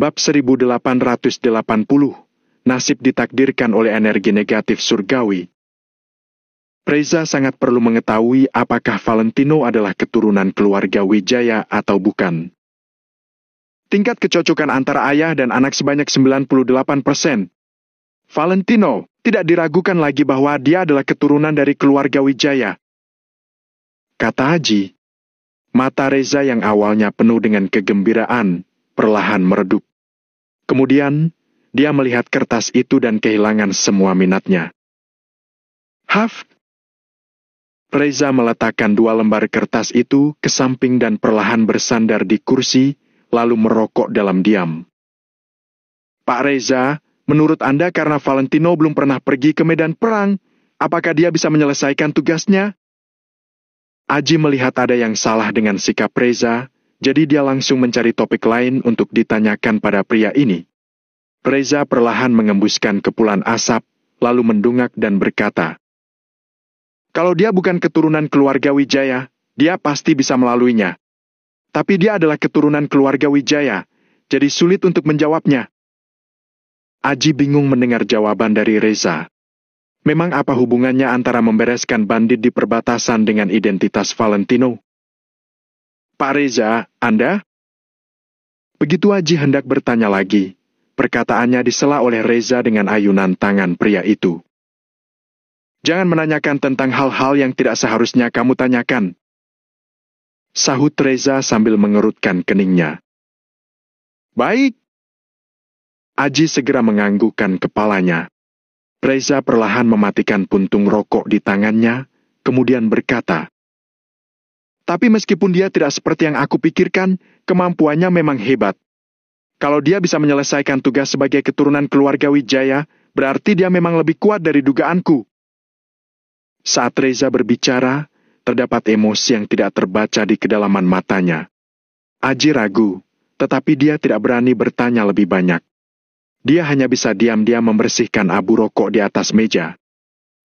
Bab 1880, Nasib ditakdirkan oleh energi negatif surgawi. Reza sangat perlu mengetahui apakah Valentino adalah keturunan keluarga Wijaya atau bukan. Tingkat kecocokan antara ayah dan anak sebanyak 98%. Valentino tidak diragukan lagi bahwa dia adalah keturunan dari keluarga Wijaya. Kata Haji. Mata Reza yang awalnya penuh dengan kegembiraan perlahan meredup. Kemudian, dia melihat kertas itu dan kehilangan semua minatnya. Haf! Reza meletakkan 2 lembar kertas itu ke samping dan perlahan bersandar di kursi, lalu merokok dalam diam. Pak Reza, menurut Anda karena Valentino belum pernah pergi ke medan perang, apakah dia bisa menyelesaikan tugasnya? Aji melihat ada yang salah dengan sikap Reza, jadi dia langsung mencari topik lain untuk ditanyakan pada pria ini. Reza perlahan mengembuskan kepulan asap, lalu mendungak dan berkata, "Kalau dia bukan keturunan keluarga Wijaya, dia pasti bisa melaluinya. Tapi dia adalah keturunan keluarga Wijaya, jadi sulit untuk menjawabnya." Aji bingung mendengar jawaban dari Reza. Memang apa hubungannya antara membereskan bandit di perbatasan dengan identitas Valentino? Pak Reza, Anda? Begitu Aji hendak bertanya lagi, perkataannya disela oleh Reza dengan ayunan tangan pria itu. "Jangan menanyakan tentang hal-hal yang tidak seharusnya kamu tanyakan," sahut Reza sambil mengerutkan keningnya. "Baik." Aji segera menganggukkan kepalanya. Reza perlahan mematikan puntung rokok di tangannya, kemudian berkata, "Tapi meskipun dia tidak seperti yang aku pikirkan, kemampuannya memang hebat. Kalau dia bisa menyelesaikan tugas sebagai keturunan keluarga Wijaya, berarti dia memang lebih kuat dari dugaanku." Saat Reza berbicara, terdapat emosi yang tidak terbaca di kedalaman matanya. Aji ragu, tetapi dia tidak berani bertanya lebih banyak. Dia hanya bisa diam-diam membersihkan abu rokok di atas meja.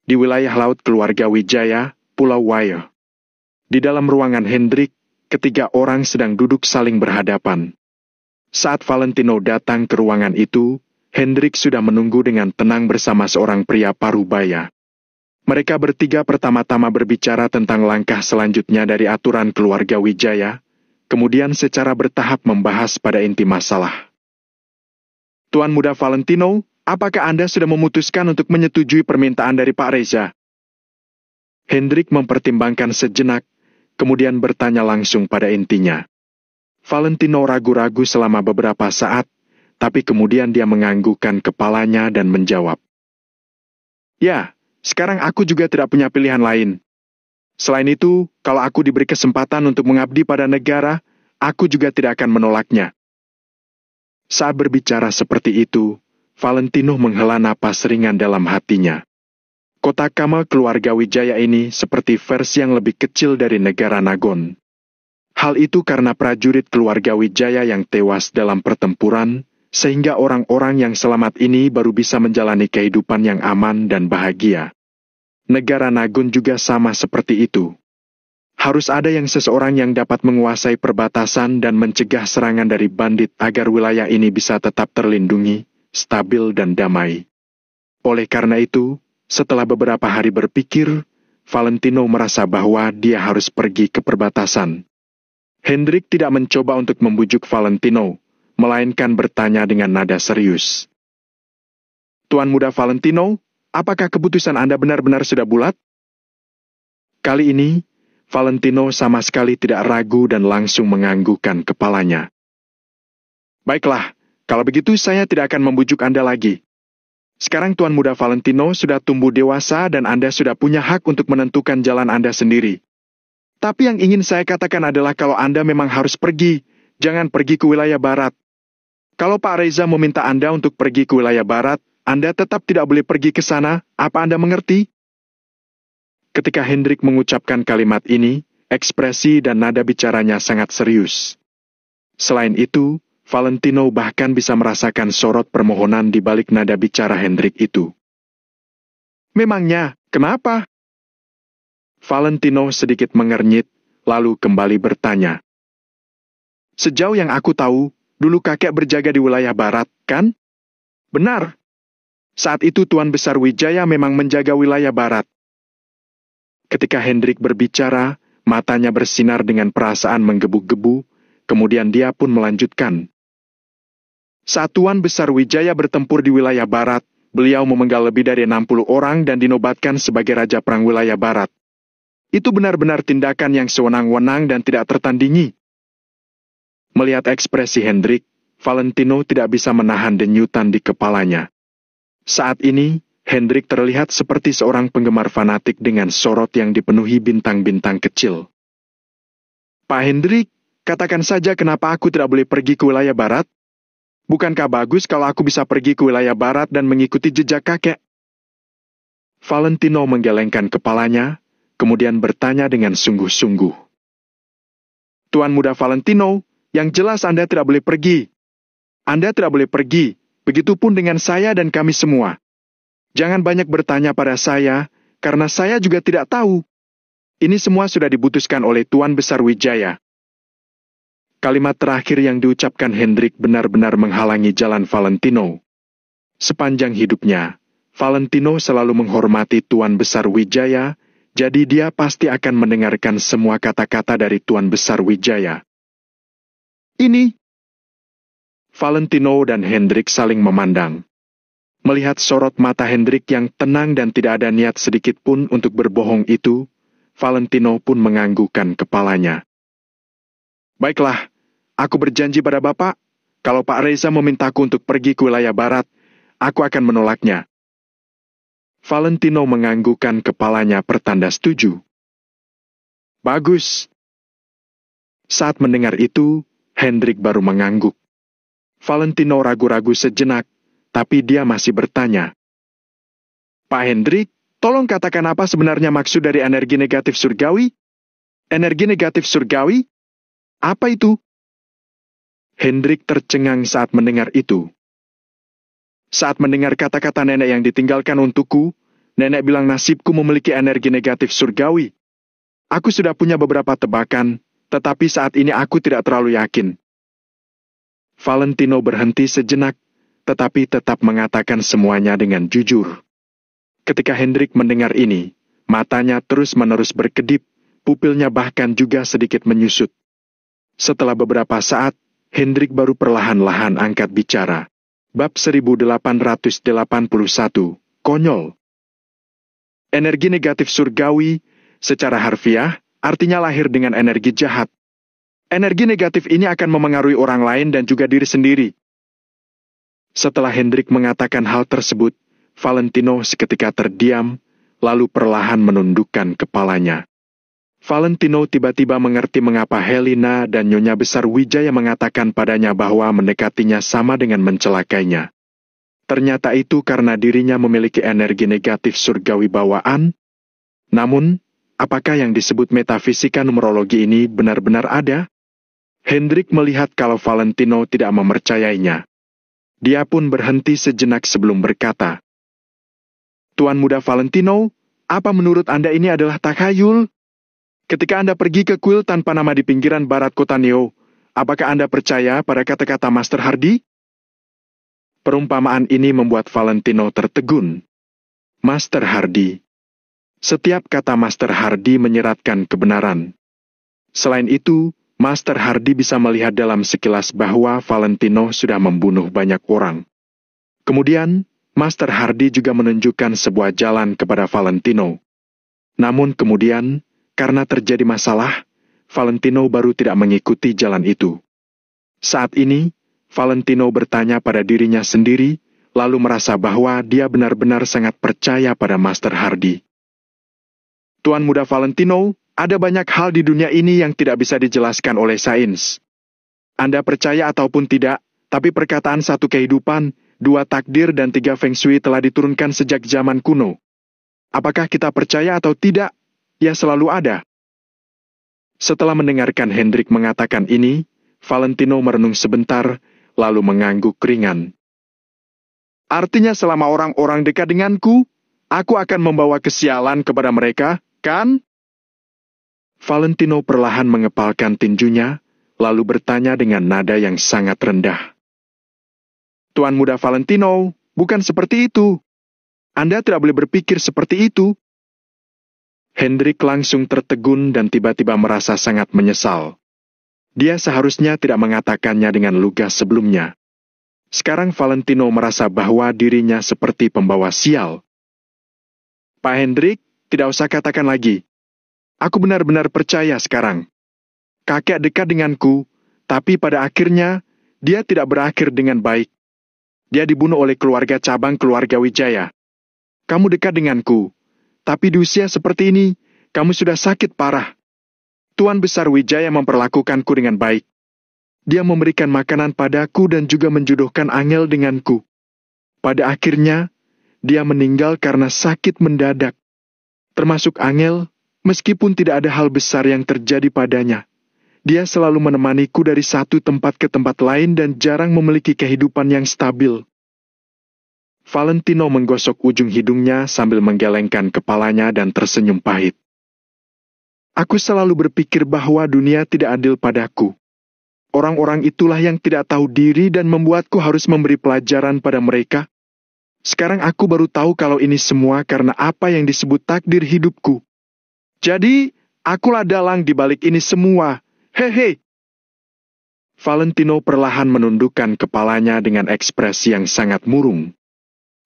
Di wilayah laut keluarga Wijaya, Pulau Wayo. Di dalam ruangan Hendrik, ketiga orang sedang duduk saling berhadapan. Saat Valentino datang ke ruangan itu, Hendrik sudah menunggu dengan tenang bersama seorang pria parubaya. Mereka bertiga pertama-tama berbicara tentang langkah selanjutnya dari aturan keluarga Wijaya, kemudian secara bertahap membahas pada inti masalah. "Tuan Muda Valentino, apakah Anda sudah memutuskan untuk menyetujui permintaan dari Pak Reza?" Hendrik mempertimbangkan sejenak, kemudian bertanya langsung pada intinya. Valentino ragu-ragu selama beberapa saat, tapi kemudian dia menganggukkan kepalanya dan menjawab, "Ya, sekarang aku juga tidak punya pilihan lain. Selain itu, kalau aku diberi kesempatan untuk mengabdi pada negara, aku juga tidak akan menolaknya." Saat berbicara seperti itu, Valentino menghela napas ringan dalam hatinya. Kotak Kamal keluarga Wijaya ini seperti versi yang lebih kecil dari negara Nagon. Hal itu karena prajurit keluarga Wijaya yang tewas dalam pertempuran, sehingga orang-orang yang selamat ini baru bisa menjalani kehidupan yang aman dan bahagia. Negara Nagon juga sama seperti itu. Harus ada seseorang yang dapat menguasai perbatasan dan mencegah serangan dari bandit agar wilayah ini bisa tetap terlindungi, stabil dan damai. Oleh karena itu, setelah beberapa hari berpikir, Valentino merasa bahwa dia harus pergi ke perbatasan. Hendrik tidak mencoba untuk membujuk Valentino, melainkan bertanya dengan nada serius. "Tuan Muda Valentino, apakah keputusan Anda benar-benar sudah bulat?" Kali ini, Valentino sama sekali tidak ragu dan langsung menganggukkan kepalanya. "Baiklah, kalau begitu saya tidak akan membujuk Anda lagi. Sekarang Tuan Muda Valentino sudah tumbuh dewasa dan Anda sudah punya hak untuk menentukan jalan Anda sendiri. Tapi yang ingin saya katakan adalah kalau Anda memang harus pergi, jangan pergi ke wilayah barat. Kalau Pak Reza meminta Anda untuk pergi ke wilayah barat, Anda tetap tidak boleh pergi ke sana, apa Anda mengerti?" Ketika Hendrik mengucapkan kalimat ini, ekspresi dan nada bicaranya sangat serius. Selain itu, Valentino bahkan bisa merasakan sorot permohonan di balik nada bicara Hendrik itu. "Memangnya, kenapa?" Valentino sedikit mengernyit, lalu kembali bertanya. "Sejauh yang aku tahu, dulu kakek berjaga di wilayah barat, kan? Benar. Saat itu Tuan Besar Wijaya memang menjaga wilayah barat. Ketika Hendrik berbicara, matanya bersinar dengan perasaan menggebu-gebu, kemudian dia pun melanjutkan. Saat Tuan Besar Wijaya bertempur di wilayah barat, beliau memenggal lebih dari 60 orang dan dinobatkan sebagai Raja Perang Wilayah Barat. Itu benar-benar tindakan yang sewenang-wenang dan tidak tertandingi. Melihat ekspresi Hendrik, Valentino tidak bisa menahan denyutan di kepalanya. Saat ini, Hendrik terlihat seperti seorang penggemar fanatik dengan sorot yang dipenuhi bintang-bintang kecil. Pak Hendrik, katakan saja kenapa aku tidak boleh pergi ke wilayah barat? Bukankah bagus kalau aku bisa pergi ke wilayah barat dan mengikuti jejak kakek? Valentino menggelengkan kepalanya, kemudian bertanya dengan sungguh-sungguh. Tuan Muda Valentino, yang jelas Anda tidak boleh pergi. Anda tidak boleh pergi, begitupun dengan saya dan kami semua. Jangan banyak bertanya pada saya, karena saya juga tidak tahu. Ini semua sudah diputuskan oleh Tuan Besar Wijaya. Kalimat terakhir yang diucapkan Hendrik benar-benar menghalangi jalan Valentino. Sepanjang hidupnya, Valentino selalu menghormati Tuan Besar Wijaya, jadi dia pasti akan mendengarkan semua kata-kata dari Tuan Besar Wijaya. Ini. Valentino dan Hendrik saling memandang. Melihat sorot mata Hendrik yang tenang dan tidak ada niat sedikit pun untuk berbohong itu, Valentino pun menganggukkan kepalanya. Baiklah, aku berjanji pada Bapak, kalau Pak Reza memintaku untuk pergi ke wilayah barat, aku akan menolaknya. Valentino menganggukkan kepalanya pertanda setuju. Bagus. Saat mendengar itu, Hendrik baru mengangguk. Valentino ragu-ragu sejenak, tapi dia masih bertanya. Pak Hendrik, tolong katakan apa sebenarnya maksud dari energi negatif surgawi? Energi negatif surgawi? Apa itu? Hendrik tercengang saat mendengar itu. Saat mendengar kata-kata nenek yang ditinggalkan untukku, nenek bilang nasibku memiliki energi negatif surgawi. Aku sudah punya beberapa tebakan, tetapi saat ini aku tidak terlalu yakin. Valentino berhenti sejenak, tetapi tetap mengatakan semuanya dengan jujur. Ketika Hendrik mendengar ini, matanya terus-menerus berkedip, pupilnya bahkan juga sedikit menyusut. Setelah beberapa saat, Hendrik baru perlahan-lahan angkat bicara. Bab 1881, Konyol. Energi negatif surgawi, secara harfiah, artinya lahir dengan energi jahat. Energi negatif ini akan memengaruhi orang lain dan juga diri sendiri. Setelah Hendrik mengatakan hal tersebut, Valentino seketika terdiam, lalu perlahan menundukkan kepalanya. Valentino tiba-tiba mengerti mengapa Helena dan Nyonya Besar Wijaya mengatakan padanya bahwa mendekatinya sama dengan mencelakainya. Ternyata itu karena dirinya memiliki energi negatif surgawi bawaan. Namun, apakah yang disebut metafisika numerologi ini benar-benar ada? Hendrik melihat kalau Valentino tidak mempercayainya. Dia pun berhenti sejenak sebelum berkata, Tuan Muda Valentino, apa menurut Anda ini adalah takhayul? Ketika Anda pergi ke kuil tanpa nama di pinggiran barat kota Neo, apakah Anda percaya pada kata-kata Master Hardy? Perumpamaan ini membuat Valentino tertegun. Master Hardy. Setiap kata Master Hardy menyeratkan kebenaran. Selain itu, Master Hardy bisa melihat dalam sekilas bahwa Valentino sudah membunuh banyak orang. Kemudian, Master Hardy juga menunjukkan sebuah jalan kepada Valentino. Namun kemudian, karena terjadi masalah, Valentino baru tidak mengikuti jalan itu. Saat ini, Valentino bertanya pada dirinya sendiri, lalu merasa bahwa dia benar-benar sangat percaya pada Master Hardy. Tuan Muda Valentino, ada banyak hal di dunia ini yang tidak bisa dijelaskan oleh sains. Anda percaya ataupun tidak, tapi perkataan satu kehidupan, dua takdir dan tiga feng shui telah diturunkan sejak zaman kuno. Apakah kita percaya atau tidak? Ya selalu ada. Setelah mendengarkan Hendrik mengatakan ini, Valentino merenung sebentar, lalu mengangguk ringan. Artinya selama orang-orang dekat denganku, aku akan membawa kesialan kepada mereka, kan? Valentino perlahan mengepalkan tinjunya, lalu bertanya dengan nada yang sangat rendah. Tuan Muda Valentino, bukan seperti itu. Anda tidak boleh berpikir seperti itu. Hendrik langsung tertegun dan tiba-tiba merasa sangat menyesal. Dia seharusnya tidak mengatakannya dengan lugas sebelumnya. Sekarang Valentino merasa bahwa dirinya seperti pembawa sial. Pak Hendrik, tidak usah katakan lagi. Aku benar-benar percaya sekarang. Kakek dekat denganku, tapi pada akhirnya, dia tidak berakhir dengan baik. Dia dibunuh oleh keluarga cabang keluarga Wijaya. Kamu dekat denganku, tapi di usia seperti ini, kamu sudah sakit parah. Tuan Besar Wijaya memperlakukanku dengan baik. Dia memberikan makanan padaku dan juga menjodohkan Angel denganku. Pada akhirnya, dia meninggal karena sakit mendadak. Termasuk Angel, meskipun tidak ada hal besar yang terjadi padanya. Dia selalu menemaniku dari satu tempat ke tempat lain dan jarang memiliki kehidupan yang stabil. Valentino menggosok ujung hidungnya sambil menggelengkan kepalanya dan tersenyum pahit. Aku selalu berpikir bahwa dunia tidak adil padaku. Orang-orang itulah yang tidak tahu diri dan membuatku harus memberi pelajaran pada mereka. Sekarang aku baru tahu kalau ini semua karena apa yang disebut takdir hidupku. Jadi, akulah dalang di balik ini semua. Hehe. Valentino perlahan menundukkan kepalanya dengan ekspresi yang sangat murung.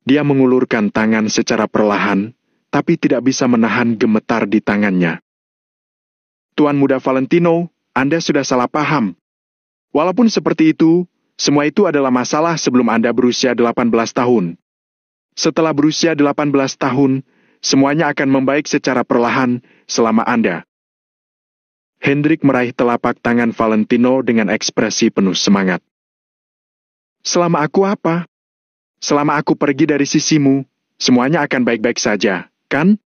Dia mengulurkan tangan secara perlahan, tapi tidak bisa menahan gemetar di tangannya. Tuan Muda Valentino, Anda sudah salah paham. Walaupun seperti itu, semua itu adalah masalah sebelum Anda berusia 18 tahun. Setelah berusia 18 tahun, semuanya akan membaik secara perlahan selama Anda. Hendrik meraih telapak tangan Valentino dengan ekspresi penuh semangat. Selama aku apa? Selama aku pergi dari sisimu, semuanya akan baik-baik saja, kan?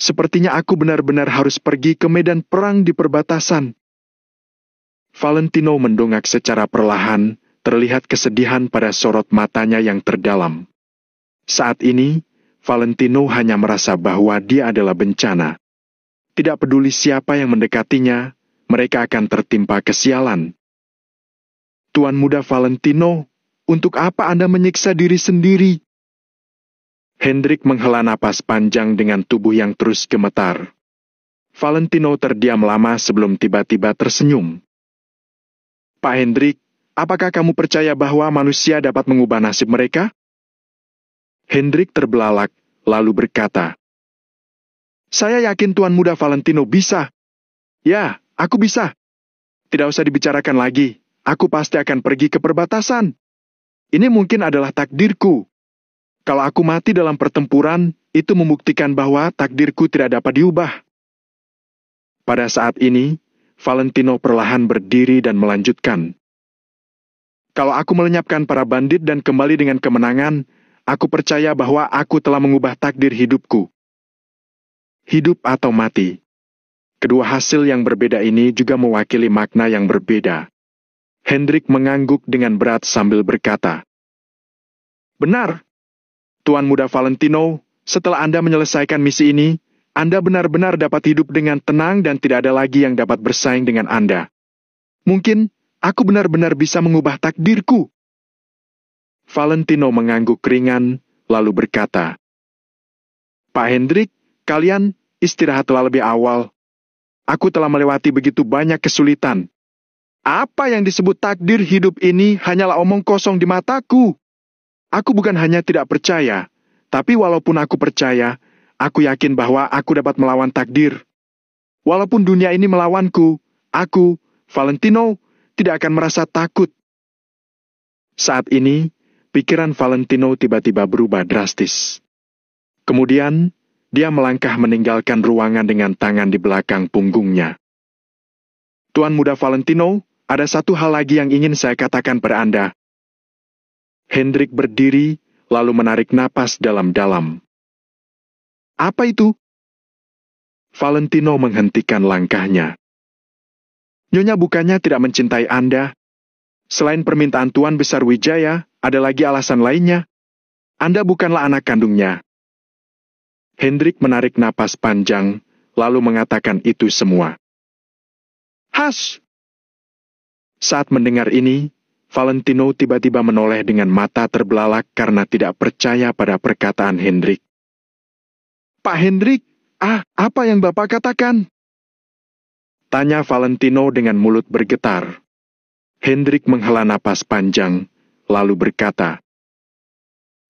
Sepertinya aku benar-benar harus pergi ke medan perang di perbatasan. Valentino mendongak secara perlahan, terlihat kesedihan pada sorot matanya yang terdalam. Saat ini, Valentino hanya merasa bahwa dia adalah bencana. Tidak peduli siapa yang mendekatinya, mereka akan tertimpa kesialan. Tuan Muda Valentino, untuk apa Anda menyiksa diri sendiri? Hendrik menghela napas panjang dengan tubuh yang terus gemetar. Valentino terdiam lama sebelum tiba-tiba tersenyum. Pak Hendrik, apakah kamu percaya bahwa manusia dapat mengubah nasib mereka? Hendrik terbelalak, lalu berkata, Saya yakin Tuan Muda Valentino bisa. Ya, aku bisa. Tidak usah dibicarakan lagi, aku pasti akan pergi ke perbatasan. Ini mungkin adalah takdirku. Kalau aku mati dalam pertempuran, itu membuktikan bahwa takdirku tidak dapat diubah. Pada saat ini, Valentino perlahan berdiri dan melanjutkan. Kalau aku melenyapkan para bandit dan kembali dengan kemenangan, aku percaya bahwa aku telah mengubah takdir hidupku. Hidup atau mati. Kedua hasil yang berbeda ini juga mewakili makna yang berbeda. Hendrik mengangguk dengan berat sambil berkata, Benar, Tuan Muda Valentino, setelah Anda menyelesaikan misi ini, Anda benar-benar dapat hidup dengan tenang dan tidak ada lagi yang dapat bersaing dengan Anda. Mungkin, aku benar-benar bisa mengubah takdirku. Valentino mengangguk ringan, lalu berkata, Pak Hendrik, kalian istirahatlah lebih awal. Aku telah melewati begitu banyak kesulitan. Apa yang disebut takdir hidup ini hanyalah omong kosong di mataku. Aku bukan hanya tidak percaya, tapi walaupun aku percaya, aku yakin bahwa aku dapat melawan takdir. Walaupun dunia ini melawanku, aku, Valentino, tidak akan merasa takut. Saat ini, pikiran Valentino tiba-tiba berubah drastis. Kemudian, dia melangkah meninggalkan ruangan dengan tangan di belakang punggungnya. Tuan Muda Valentino, ada satu hal lagi yang ingin saya katakan pada Anda. Hendrik berdiri, lalu menarik napas dalam-dalam. Apa itu? Valentino menghentikan langkahnya. Nyonya bukannya tidak mencintai Anda. Selain permintaan Tuan Besar Wijaya, ada lagi alasan lainnya. Anda bukanlah anak kandungnya. Hendrik menarik napas panjang, lalu mengatakan itu semua. Hush! Saat mendengar ini, Valentino tiba-tiba menoleh dengan mata terbelalak karena tidak percaya pada perkataan Hendrik. Pak Hendrik, apa yang Bapak katakan? Tanya Valentino dengan mulut bergetar. Hendrik menghela napas panjang, lalu berkata,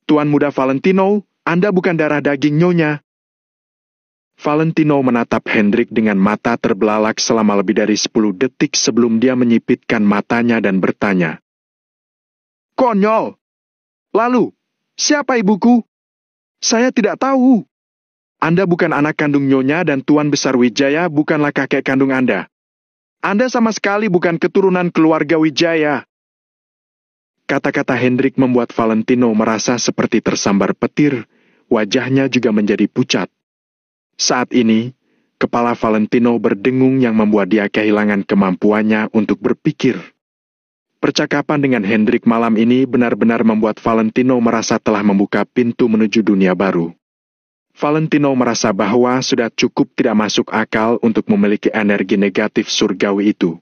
Tuan Muda Valentino, Anda bukan darah daging Nyonya. Valentino menatap Hendrik dengan mata terbelalak selama lebih dari 10 detik sebelum dia menyipitkan matanya dan bertanya. Konyol! Lalu, siapa ibuku? Saya tidak tahu. Anda bukan anak kandung Nyonya dan Tuan Besar Wijaya bukanlah kakek kandung Anda. Anda sama sekali bukan keturunan keluarga Wijaya. Kata-kata Hendrik membuat Valentino merasa seperti tersambar petir, wajahnya juga menjadi pucat. Saat ini, kepala Valentino berdengung yang membuat dia kehilangan kemampuannya untuk berpikir. Percakapan dengan Hendrik malam ini benar-benar membuat Valentino merasa telah membuka pintu menuju dunia baru. Valentino merasa bahwa sudah cukup tidak masuk akal untuk memiliki energi negatif surgawi itu.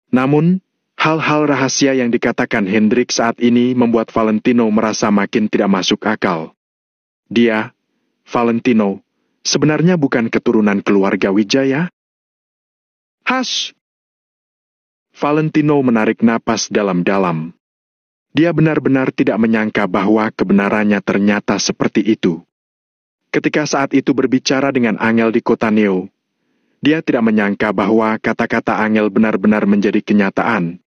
Namun, hal-hal rahasia yang dikatakan Hendrik saat ini membuat Valentino merasa makin tidak masuk akal. Dia, Valentino, sebenarnya bukan keturunan keluarga Wijaya? Hash! Valentino menarik napas dalam-dalam. Dia benar-benar tidak menyangka bahwa kebenarannya ternyata seperti itu. Ketika saat itu berbicara dengan Angel di kota Neo, dia tidak menyangka bahwa kata-kata Angel benar-benar menjadi kenyataan.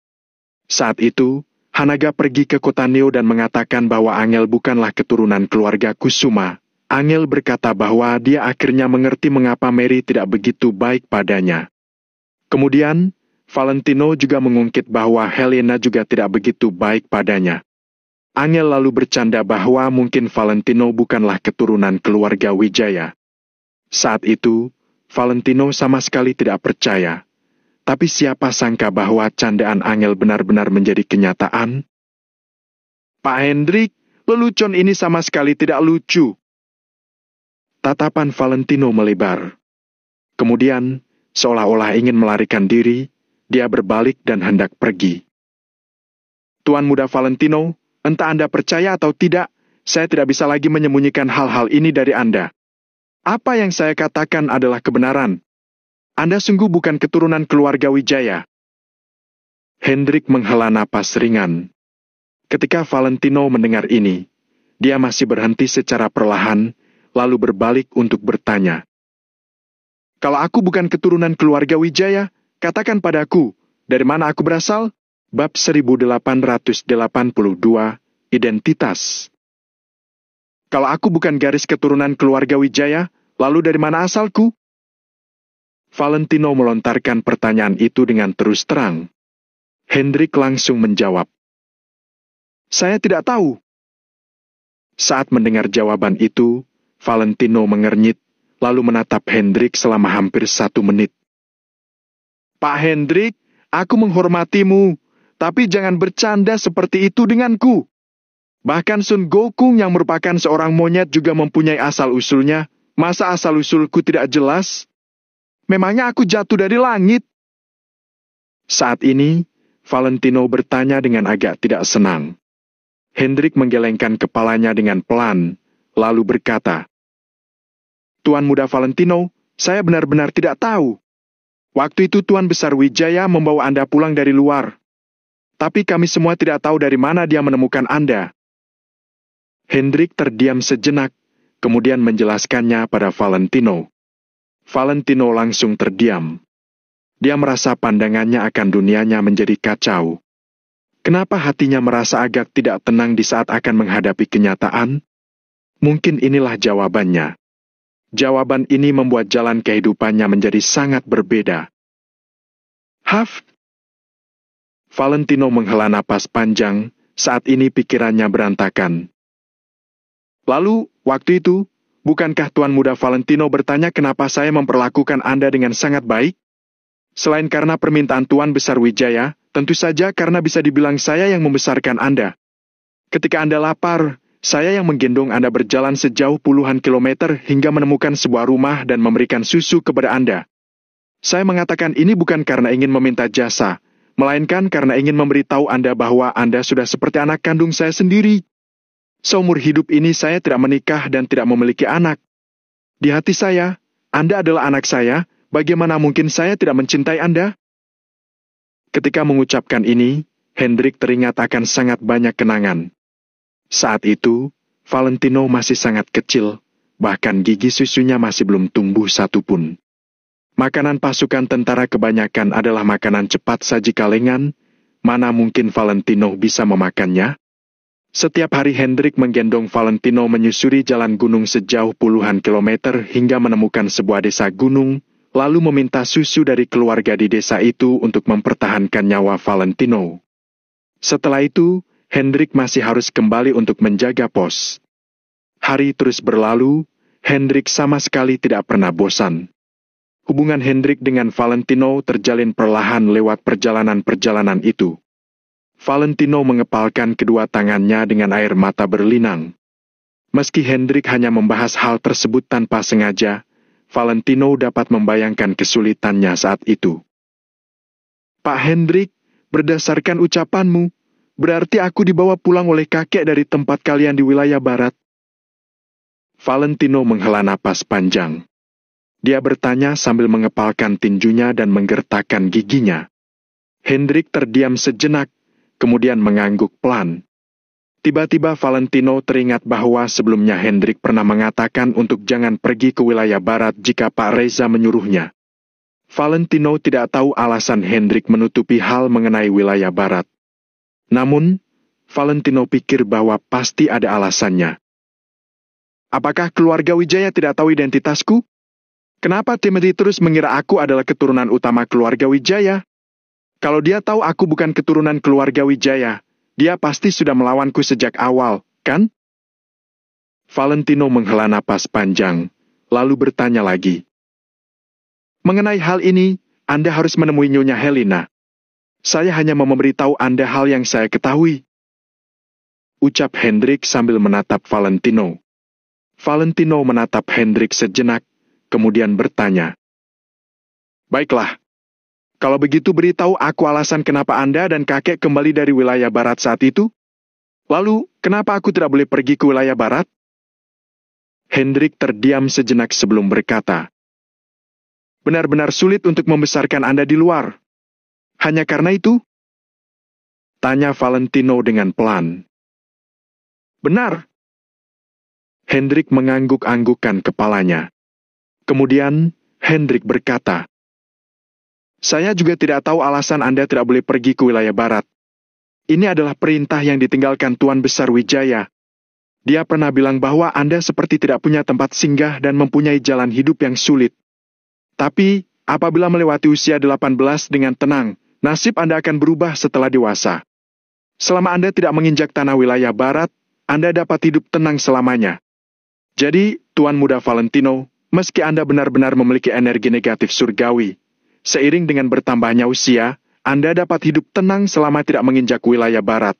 Saat itu, Hanaga pergi ke kota Neo dan mengatakan bahwa Angel bukanlah keturunan keluarga Kusuma. Angel berkata bahwa dia akhirnya mengerti mengapa Mary tidak begitu baik padanya. Kemudian, Valentino juga mengungkit bahwa Helena juga tidak begitu baik padanya. Angel lalu bercanda bahwa mungkin Valentino bukanlah keturunan keluarga Wijaya. Saat itu, Valentino sama sekali tidak percaya. Tapi siapa sangka bahwa candaan Angel benar-benar menjadi kenyataan? Pak Hendrik, lelucon ini sama sekali tidak lucu. Tatapan Valentino melebar. Kemudian, seolah-olah ingin melarikan diri, dia berbalik dan hendak pergi. Tuan Muda Valentino, entah Anda percaya atau tidak, saya tidak bisa lagi menyembunyikan hal-hal ini dari Anda. Apa yang saya katakan adalah kebenaran. Anda sungguh bukan keturunan keluarga Wijaya. Hendrik menghela napas ringan. Ketika Valentino mendengar ini, dia masih berhenti secara perlahan, lalu berbalik untuk bertanya. Kalau aku bukan keturunan keluarga Wijaya, katakan padaku, dari mana aku berasal? Bab 1882, Identitas. Kalau aku bukan garis keturunan keluarga Wijaya, lalu dari mana asalku? Valentino melontarkan pertanyaan itu dengan terus terang. Hendrik langsung menjawab. Saya tidak tahu. Saat mendengar jawaban itu, Valentino mengernyit, lalu menatap Hendrik selama hampir 1 menit. Pak Hendrik, aku menghormatimu, tapi jangan bercanda seperti itu denganku. Bahkan Sun Gokong yang merupakan seorang monyet juga mempunyai asal-usulnya. Masa asal-usulku tidak jelas? Memangnya aku jatuh dari langit? Saat ini, Valentino bertanya dengan agak tidak senang. Hendrik menggelengkan kepalanya dengan pelan, lalu berkata, Tuan Muda Valentino, saya benar-benar tidak tahu. Waktu itu Tuan Besar Wijaya membawa Anda pulang dari luar. Tapi kami semua tidak tahu dari mana dia menemukan Anda. Hendrik terdiam sejenak, kemudian menjelaskannya pada Valentino. Valentino langsung terdiam. Dia merasa pandangannya akan dunianya menjadi kacau. Kenapa hatinya merasa agak tidak tenang di saat akan menghadapi kenyataan? Mungkin inilah jawabannya. Jawaban ini membuat jalan kehidupannya menjadi sangat berbeda. Haf! Valentino menghela napas panjang, saat ini pikirannya berantakan. Lalu, waktu itu, bukankah Tuan Muda Valentino bertanya kenapa saya memperlakukan Anda dengan sangat baik? Selain karena permintaan Tuan Besar Wijaya, tentu saja karena bisa dibilang saya yang membesarkan Anda. Ketika Anda lapar, saya yang menggendong Anda berjalan sejauh puluhan kilometer hingga menemukan sebuah rumah dan memberikan susu kepada Anda. Saya mengatakan ini bukan karena ingin meminta jasa, melainkan karena ingin memberitahu Anda bahwa Anda sudah seperti anak kandung saya sendiri. Seumur hidup ini saya tidak menikah dan tidak memiliki anak. Di hati saya, Anda adalah anak saya, bagaimana mungkin saya tidak mencintai Anda? Ketika mengucapkan ini, Hendrik teringat akan sangat banyak kenangan. Saat itu, Valentino masih sangat kecil, bahkan gigi susunya masih belum tumbuh satupun. Makanan pasukan tentara kebanyakan adalah makanan cepat saji kalengan, mana mungkin Valentino bisa memakannya? Setiap hari Hendrik menggendong Valentino menyusuri jalan gunung sejauh puluhan kilometer hingga menemukan sebuah desa gunung, lalu meminta susu dari keluarga di desa itu untuk mempertahankan nyawa Valentino. Setelah itu, Hendrik masih harus kembali untuk menjaga pos. Hari terus berlalu, Hendrik sama sekali tidak pernah bosan. Hubungan Hendrik dengan Valentino terjalin perlahan lewat perjalanan-perjalanan itu. Valentino mengepalkan kedua tangannya dengan air mata berlinang. Meski Hendrik hanya membahas hal tersebut tanpa sengaja, Valentino dapat membayangkan kesulitannya saat itu. Pak Hendrik, berdasarkan ucapanmu, berarti aku dibawa pulang oleh kakek dari tempat kalian di wilayah barat. Valentino menghela napas panjang. Dia bertanya sambil mengepalkan tinjunya dan menggertakkan giginya. Hendrik terdiam sejenak, kemudian mengangguk pelan. Tiba-tiba Valentino teringat bahwa sebelumnya Hendrik pernah mengatakan untuk jangan pergi ke wilayah barat jika Pak Reza menyuruhnya. Valentino tidak tahu alasan Hendrik menutupi hal mengenai wilayah barat. Namun, Valentino pikir bahwa pasti ada alasannya. Apakah keluarga Wijaya tidak tahu identitasku? Kenapa Timothy terus mengira aku adalah keturunan utama keluarga Wijaya? Kalau dia tahu aku bukan keturunan keluarga Wijaya, dia pasti sudah melawanku sejak awal, kan? Valentino menghela napas panjang, lalu bertanya lagi. Mengenai hal ini, Anda harus menemui Nyonya Helena. Saya hanya mau memberitahu Anda hal yang saya ketahui. Ucap Hendrik sambil menatap Valentino. Valentino menatap Hendrik sejenak, kemudian bertanya. Baiklah, kalau begitu beritahu aku alasan kenapa Anda dan kakek kembali dari wilayah barat saat itu? Lalu, kenapa aku tidak boleh pergi ke wilayah barat? Hendrik terdiam sejenak sebelum berkata. Benar-benar sulit untuk membesarkan Anda di luar. Hanya karena itu? Tanya Valentino dengan pelan. Benar. Hendrik mengangguk-anggukkan kepalanya. Kemudian, Hendrik berkata, saya juga tidak tahu alasan Anda tidak boleh pergi ke wilayah barat. Ini adalah perintah yang ditinggalkan Tuan Besar Wijaya. Dia pernah bilang bahwa Anda seperti tidak punya tempat singgah dan mempunyai jalan hidup yang sulit. Tapi, apabila melewati usia 18 dengan tenang, nasib Anda akan berubah setelah dewasa. Selama Anda tidak menginjak tanah wilayah barat, Anda dapat hidup tenang selamanya. Jadi, Tuan Muda Valentino, meski Anda benar-benar memiliki energi negatif surgawi, seiring dengan bertambahnya usia, Anda dapat hidup tenang selama tidak menginjak wilayah barat.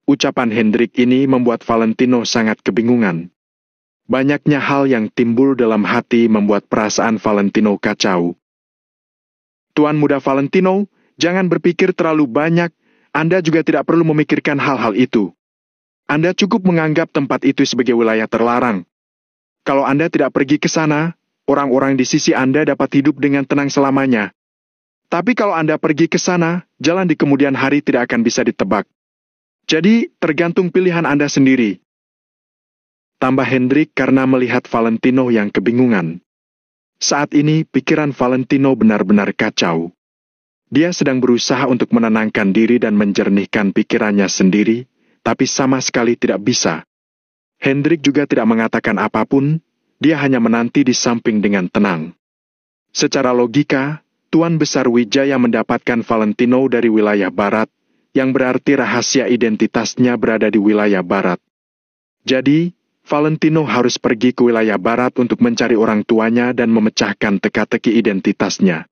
Ucapan Hendrik ini membuat Valentino sangat kebingungan. Banyaknya hal yang timbul dalam hati membuat perasaan Valentino kacau. Tuan Muda Valentino, jangan berpikir terlalu banyak, Anda juga tidak perlu memikirkan hal-hal itu. Anda cukup menganggap tempat itu sebagai wilayah terlarang. Kalau Anda tidak pergi ke sana, orang-orang di sisi Anda dapat hidup dengan tenang selamanya. Tapi kalau Anda pergi ke sana, jalan di kemudian hari tidak akan bisa ditebak. Jadi, tergantung pilihan Anda sendiri. Tambah Hendrik karena melihat Valentino yang kebingungan. Saat ini, pikiran Valentino benar-benar kacau. Dia sedang berusaha untuk menenangkan diri dan menjernihkan pikirannya sendiri, tapi sama sekali tidak bisa. Hendrik juga tidak mengatakan apapun, dia hanya menanti di samping dengan tenang. Secara logika, Tuan Besar Wijaya mendapatkan Valentino dari wilayah barat, yang berarti rahasia identitasnya berada di wilayah barat. Jadi, Valentino harus pergi ke wilayah barat untuk mencari orang tuanya dan memecahkan teka-teki identitasnya.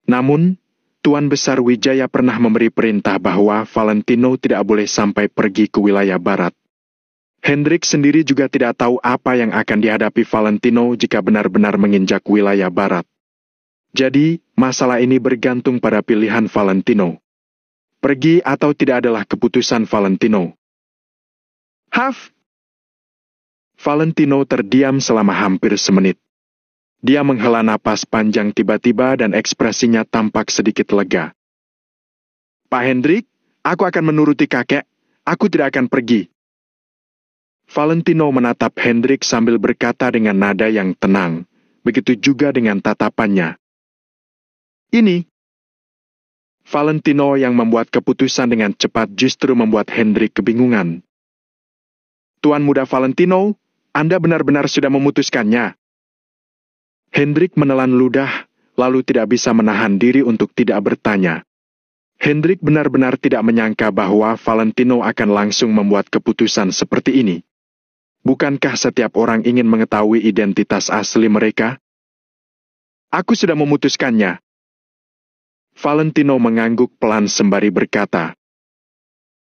Namun, Tuan Besar Wijaya pernah memberi perintah bahwa Valentino tidak boleh sampai pergi ke wilayah barat. Hendrik sendiri juga tidak tahu apa yang akan dihadapi Valentino jika benar-benar menginjak wilayah barat. Jadi, masalah ini bergantung pada pilihan Valentino. Pergi atau tidak adalah keputusan Valentino. Haf! Valentino terdiam selama hampir semenit. Dia menghela napas panjang tiba-tiba dan ekspresinya tampak sedikit lega. Pak Hendrik, aku akan menuruti kakek. Aku tidak akan pergi. Valentino menatap Hendrik sambil berkata dengan nada yang tenang. Begitu juga dengan tatapannya. Ini. Valentino yang membuat keputusan dengan cepat justru membuat Hendrik kebingungan. Tuan muda Valentino, Anda benar-benar sudah memutuskannya. Hendrik menelan ludah, lalu tidak bisa menahan diri untuk tidak bertanya. Hendrik benar-benar tidak menyangka bahwa Valentino akan langsung membuat keputusan seperti ini. Bukankah setiap orang ingin mengetahui identitas asli mereka? Aku sudah memutuskannya. Valentino mengangguk pelan sembari berkata,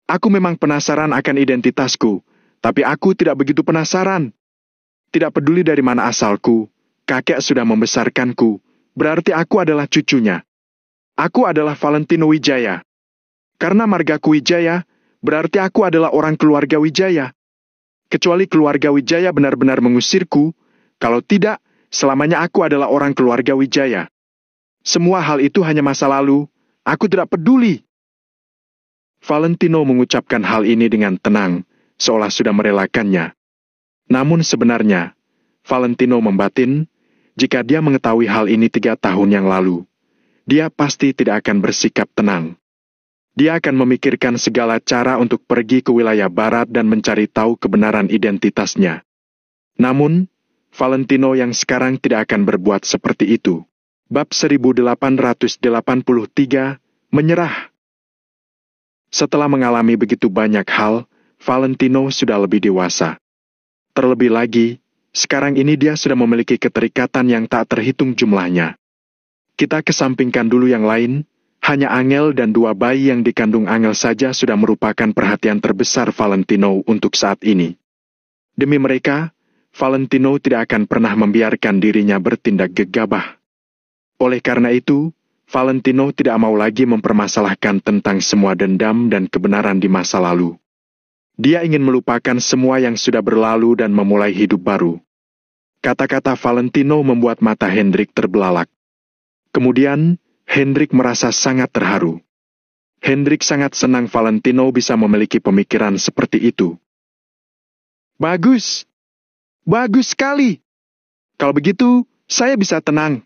aku memang penasaran akan identitasku, tapi aku tidak begitu penasaran. Tidak peduli dari mana asalku, kakek sudah membesarkanku, berarti aku adalah cucunya. Aku adalah Valentino Wijaya. Karena margaku Wijaya, berarti aku adalah orang keluarga Wijaya. Kecuali keluarga Wijaya benar-benar mengusirku, kalau tidak, selamanya aku adalah orang keluarga Wijaya. Semua hal itu hanya masa lalu, aku tidak peduli. Valentino mengucapkan hal ini dengan tenang, seolah sudah merelakannya. Namun sebenarnya, Valentino membatin, jika dia mengetahui hal ini 3 tahun yang lalu, dia pasti tidak akan bersikap tenang. Dia akan memikirkan segala cara untuk pergi ke wilayah barat dan mencari tahu kebenaran identitasnya. Namun, Valentino yang sekarang tidak akan berbuat seperti itu. Bab 1883, Menyerah. Setelah mengalami begitu banyak hal, Valentino sudah lebih dewasa. Terlebih lagi, sekarang ini dia sudah memiliki keterikatan yang tak terhitung jumlahnya. Kita kesampingkan dulu yang lain, hanya Angel dan 2 bayi yang dikandung Angel saja sudah merupakan perhatian terbesar Valentino untuk saat ini. Demi mereka, Valentino tidak akan pernah membiarkan dirinya bertindak gegabah. Oleh karena itu, Valentino tidak mau lagi mempermasalahkan tentang semua dendam dan kebenaran di masa lalu. Dia ingin melupakan semua yang sudah berlalu dan memulai hidup baru. Kata-kata Valentino membuat mata Hendrik terbelalak. Kemudian, Hendrik merasa sangat terharu. Hendrik sangat senang Valentino bisa memiliki pemikiran seperti itu. Bagus! Bagus sekali! Kalau begitu, saya bisa tenang.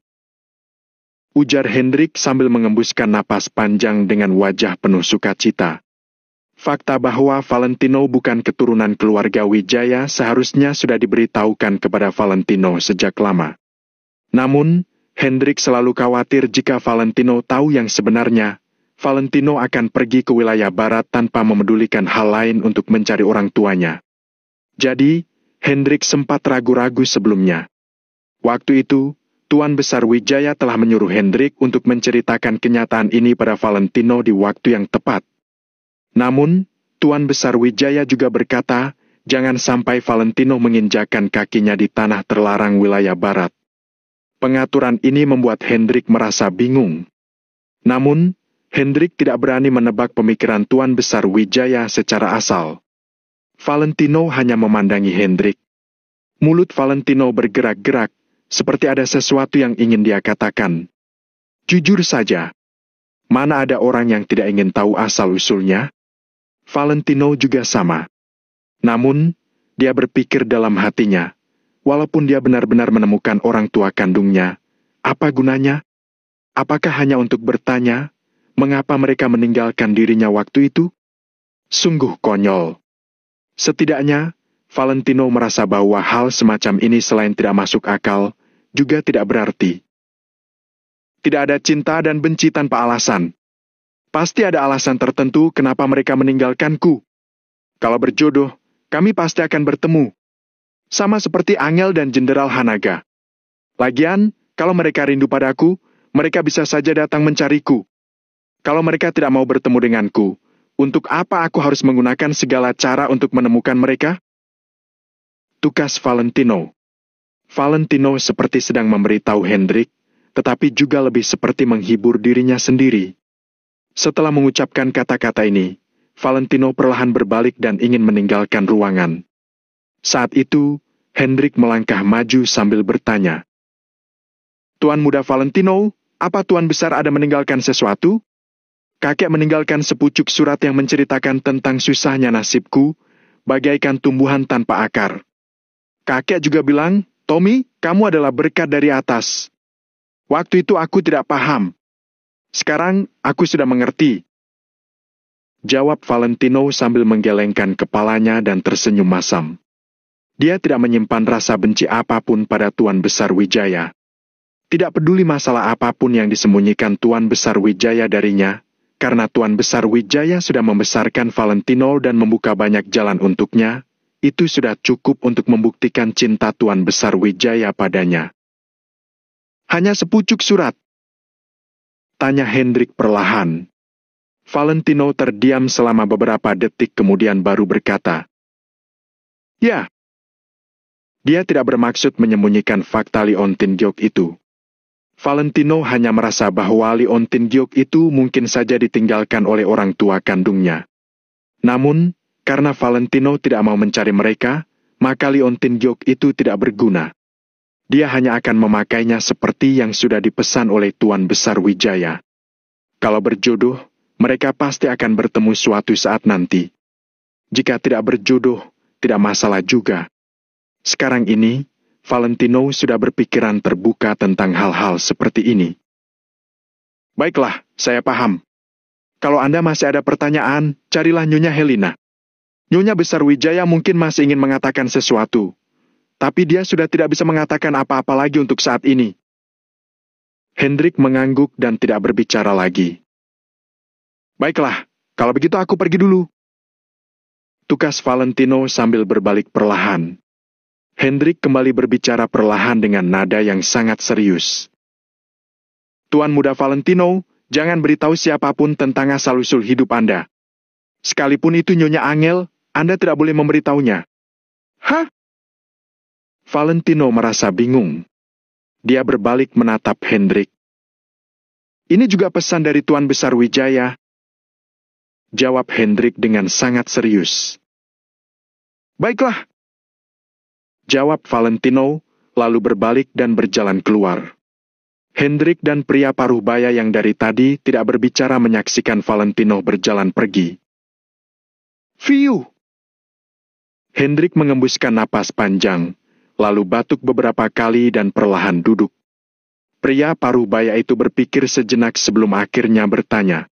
Ujar Hendrik sambil mengembuskan napas panjang dengan wajah penuh sukacita. Fakta bahwa Valentino bukan keturunan keluarga Wijaya seharusnya sudah diberitahukan kepada Valentino sejak lama. Namun, Hendrik selalu khawatir jika Valentino tahu yang sebenarnya, Valentino akan pergi ke wilayah barat tanpa memedulikan hal lain untuk mencari orang tuanya. Jadi, Hendrik sempat ragu-ragu sebelumnya. Waktu itu, Tuan Besar Wijaya telah menyuruh Hendrik untuk menceritakan kenyataan ini pada Valentino di waktu yang tepat. Namun, Tuan Besar Wijaya juga berkata, jangan sampai Valentino menginjakkan kakinya di tanah terlarang wilayah barat. Pengaturan ini membuat Hendrik merasa bingung. Namun, Hendrik tidak berani menebak pemikiran Tuan Besar Wijaya secara asal. Valentino hanya memandangi Hendrik. Mulut Valentino bergerak-gerak, seperti ada sesuatu yang ingin dia katakan. Jujur saja, mana ada orang yang tidak ingin tahu asal-usulnya? Valentino juga sama. Namun, dia berpikir dalam hatinya, walaupun dia benar-benar menemukan orang tua kandungnya, apa gunanya? Apakah hanya untuk bertanya, mengapa mereka meninggalkan dirinya waktu itu? Sungguh konyol. Setidaknya, Valentino merasa bahwa hal semacam ini selain tidak masuk akal, juga tidak berarti. Tidak ada cinta dan benci tanpa alasan. Pasti ada alasan tertentu kenapa mereka meninggalkanku. Kalau berjodoh, kami pasti akan bertemu. Sama seperti Angel dan Jenderal Hanaga. Lagian, kalau mereka rindu padaku, mereka bisa saja datang mencariku. Kalau mereka tidak mau bertemu denganku, untuk apa aku harus menggunakan segala cara untuk menemukan mereka? Tukas Valentino. Valentino seperti sedang memberitahu Hendrik tetapi juga lebih seperti menghibur dirinya sendiri. Setelah mengucapkan kata-kata ini, Valentino perlahan berbalik dan ingin meninggalkan ruangan. Saat itu, Hendrik melangkah maju sambil bertanya, "Tuan Muda Valentino, apa Tuan Besar ada meninggalkan sesuatu?" Kakek meninggalkan sepucuk surat yang menceritakan tentang susahnya nasibku, bagaikan tumbuhan tanpa akar. Kakek juga bilang, "Tommy, kamu adalah berkat dari atas." Waktu itu aku tidak paham. Sekarang aku sudah mengerti. Jawab Valentino sambil menggelengkan kepalanya dan tersenyum masam. Dia tidak menyimpan rasa benci apapun pada Tuan Besar Wijaya. Tidak peduli masalah apapun yang disembunyikan Tuan Besar Wijaya darinya, karena Tuan Besar Wijaya sudah membesarkan Valentino dan membuka banyak jalan untuknya, itu sudah cukup untuk membuktikan cinta Tuan Besar Wijaya padanya. "Hanya sepucuk surat?" tanya Hendrik perlahan. Valentino terdiam selama beberapa detik kemudian baru berkata, "Ya." Dia tidak bermaksud menyembunyikan fakta Leontin Giok itu. Valentino hanya merasa bahwa Leontin Giok itu mungkin saja ditinggalkan oleh orang tua kandungnya. Namun, karena Valentino tidak mau mencari mereka, maka Leontin Giok itu tidak berguna. Dia hanya akan memakainya seperti yang sudah dipesan oleh Tuan Besar Wijaya. Kalau berjodoh, mereka pasti akan bertemu suatu saat nanti. Jika tidak berjodoh, tidak masalah juga. Sekarang ini, Valentino sudah berpikiran terbuka tentang hal-hal seperti ini. "Baiklah, saya paham. Kalau Anda masih ada pertanyaan, carilah Nyonya Helena. Nyonya Besar Wijaya mungkin masih ingin mengatakan sesuatu, tapi dia sudah tidak bisa mengatakan apa-apa lagi untuk saat ini." Hendrik mengangguk dan tidak berbicara lagi. "Baiklah, kalau begitu aku pergi dulu." Tukas Valentino sambil berbalik perlahan. Hendrik kembali berbicara perlahan dengan nada yang sangat serius. "Tuan Muda Valentino, jangan beritahu siapapun tentang asal-usul hidup Anda. Sekalipun itu Nyonya Angel, Anda tidak boleh memberitahunya." "Hah?" Valentino merasa bingung. Dia berbalik menatap Hendrik. "Ini juga pesan dari Tuan Besar Wijaya," jawab Hendrik dengan sangat serius. "Baiklah," jawab Valentino, lalu berbalik dan berjalan keluar. Hendrik dan pria paruh baya yang dari tadi tidak berbicara menyaksikan Valentino berjalan pergi. "Fiu!" Hendrik mengembuskan napas panjang, lalu batuk beberapa kali dan perlahan duduk. Pria paruh baya itu berpikir sejenak sebelum akhirnya bertanya,